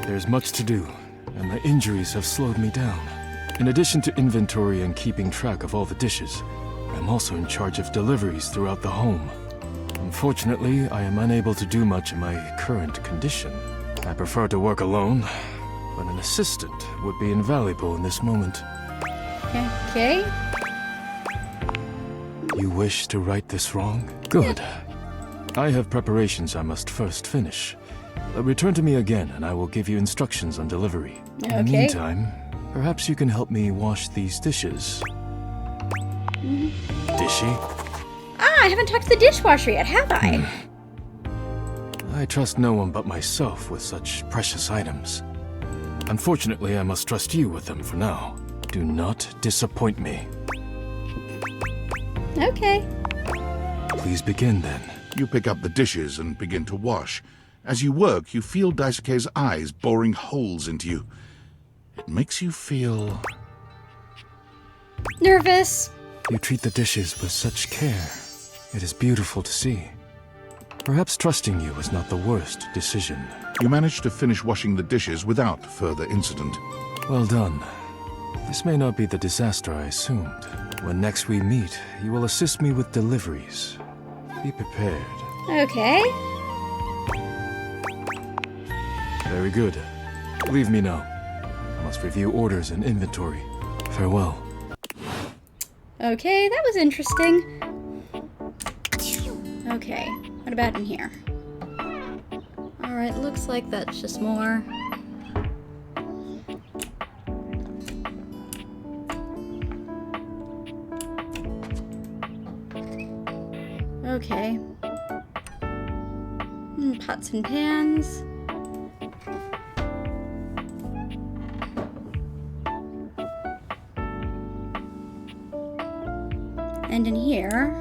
There's much to do, and the injuries have slowed me down. In addition to inventory and keeping track of all the dishes, I'm also in charge of deliveries throughout the home. Unfortunately, I am unable to do much in my current condition. I prefer to work alone, but an assistant would be invaluable in this moment. Okay. You wish to right this wrong? Good. I have preparations I must first finish. Return to me again, and I will give you instructions on delivery. In the Okay. meantime, perhaps you can help me wash these dishes. Dishy? Ah, I haven't talked to the dishwasher yet, have I? I trust no one but myself with such precious items. Unfortunately, I must trust you with them for now. Do not disappoint me. Okay. Please begin then. You pick up the dishes and begin to wash. As you work, you feel Daisuke's eyes boring holes into you. It makes you feel... nervous. You treat the dishes with such care. It is beautiful to see. Perhaps trusting you was not the worst decision. You manage to finish washing the dishes without further incident. Well done. This may not be the disaster I assumed. When next we meet, you will assist me with deliveries. Be prepared. Okay. Very good. Leave me now. I must review orders and inventory. Farewell. Okay, that was interesting. Okay, what about in here? Alright, looks like that's just more. Okay. Pots and pans. And in here...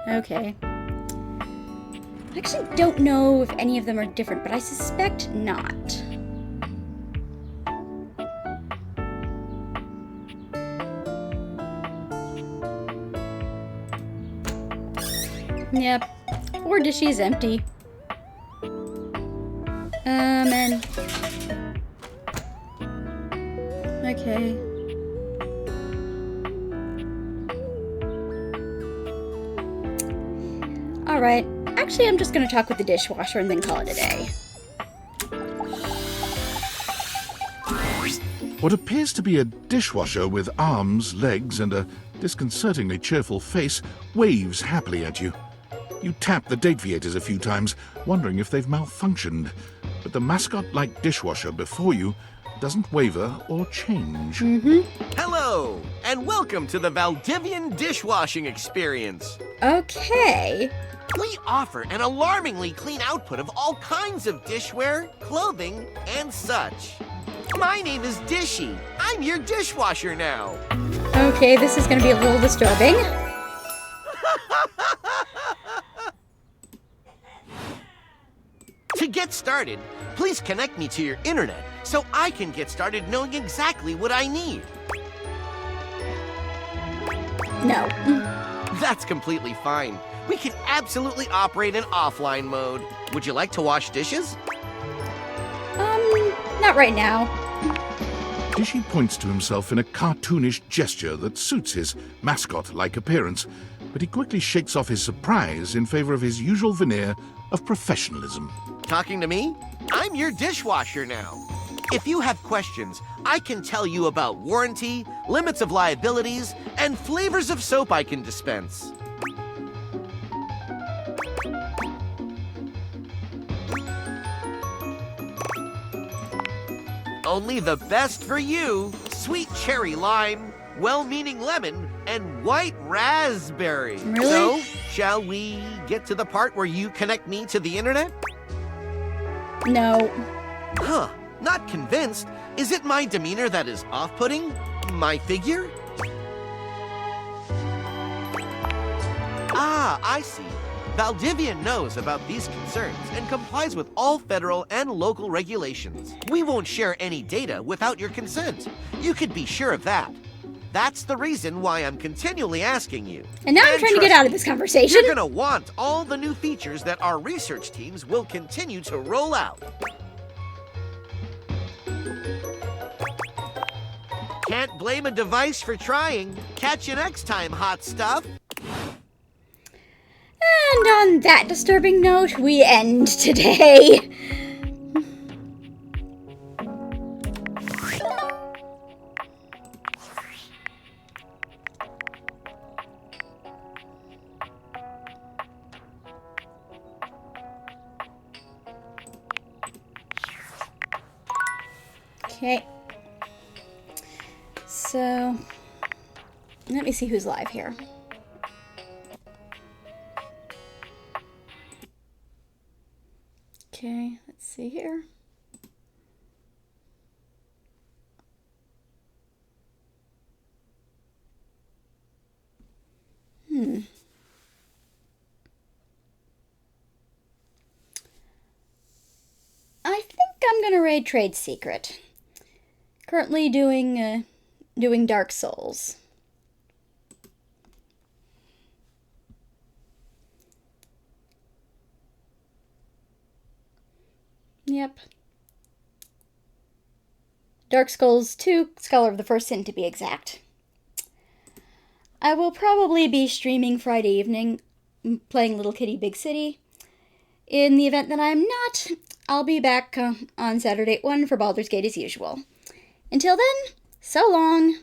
Okay. I actually don't know if any of them are different, but I suspect not. Yep. 4 dishes empty. And... Okay. Alright. Actually, I'm just gonna talk with the dishwasher and then call it a day. What appears to be a dishwasher with arms, legs, and a disconcertingly cheerful face waves happily at you. You tap the Dateviators a few times, wondering if they've malfunctioned, but the mascot-like dishwasher before you doesn't waver or change. Hello, and welcome to the Valdivian dishwashing experience. Okay. We offer an alarmingly clean output of all kinds of dishware, clothing, and such. My name is Dishy. I'm your dishwasher now. Okay, this is gonna be a little disturbing. To get started, please connect me to your internet so I can get started knowing exactly what I need. No. That's completely fine. We can absolutely operate in offline mode. Would you like to wash dishes? Not right now. Dishy points to himself in a cartoonish gesture that suits his mascot-like appearance, but he quickly shakes off his surprise in favor of his usual veneer of professionalism. Talking to me? I'm your dishwasher now. If you have questions, I can tell you about warranty, limits of liabilities, and flavors of soap I can dispense. Only the best for you, sweet cherry lime, well-meaning lemon, and white raspberry. Really? So, shall we get to the part where you connect me to the internet? No. Huh, not convinced. Is it my demeanor that is off-putting? My figure? Ah, I see. Valdivian knows about these concerns and complies with all federal and local regulations. We won't share any data without your consent. You could be sure of that. That's the reason why I'm continually asking you. And now I'm trying to get out of this conversation. You're gonna want all the new features that our research teams will continue to roll out. Can't blame a device for trying. Catch you next time, hot stuff. And on that disturbing note, we end today. Okay. So, let me see who's live here. Okay, let's see here. I think I'm gonna raid Trade Secret. Currently doing Dark Souls. Yep. Dark Souls 2, Scholar of the First Sin to be exact. I will probably be streaming Friday evening, playing Little Kitty Big City. In the event that I'm not, I'll be back on Saturday at 1 for Baldur's Gate as usual. Until then, so long.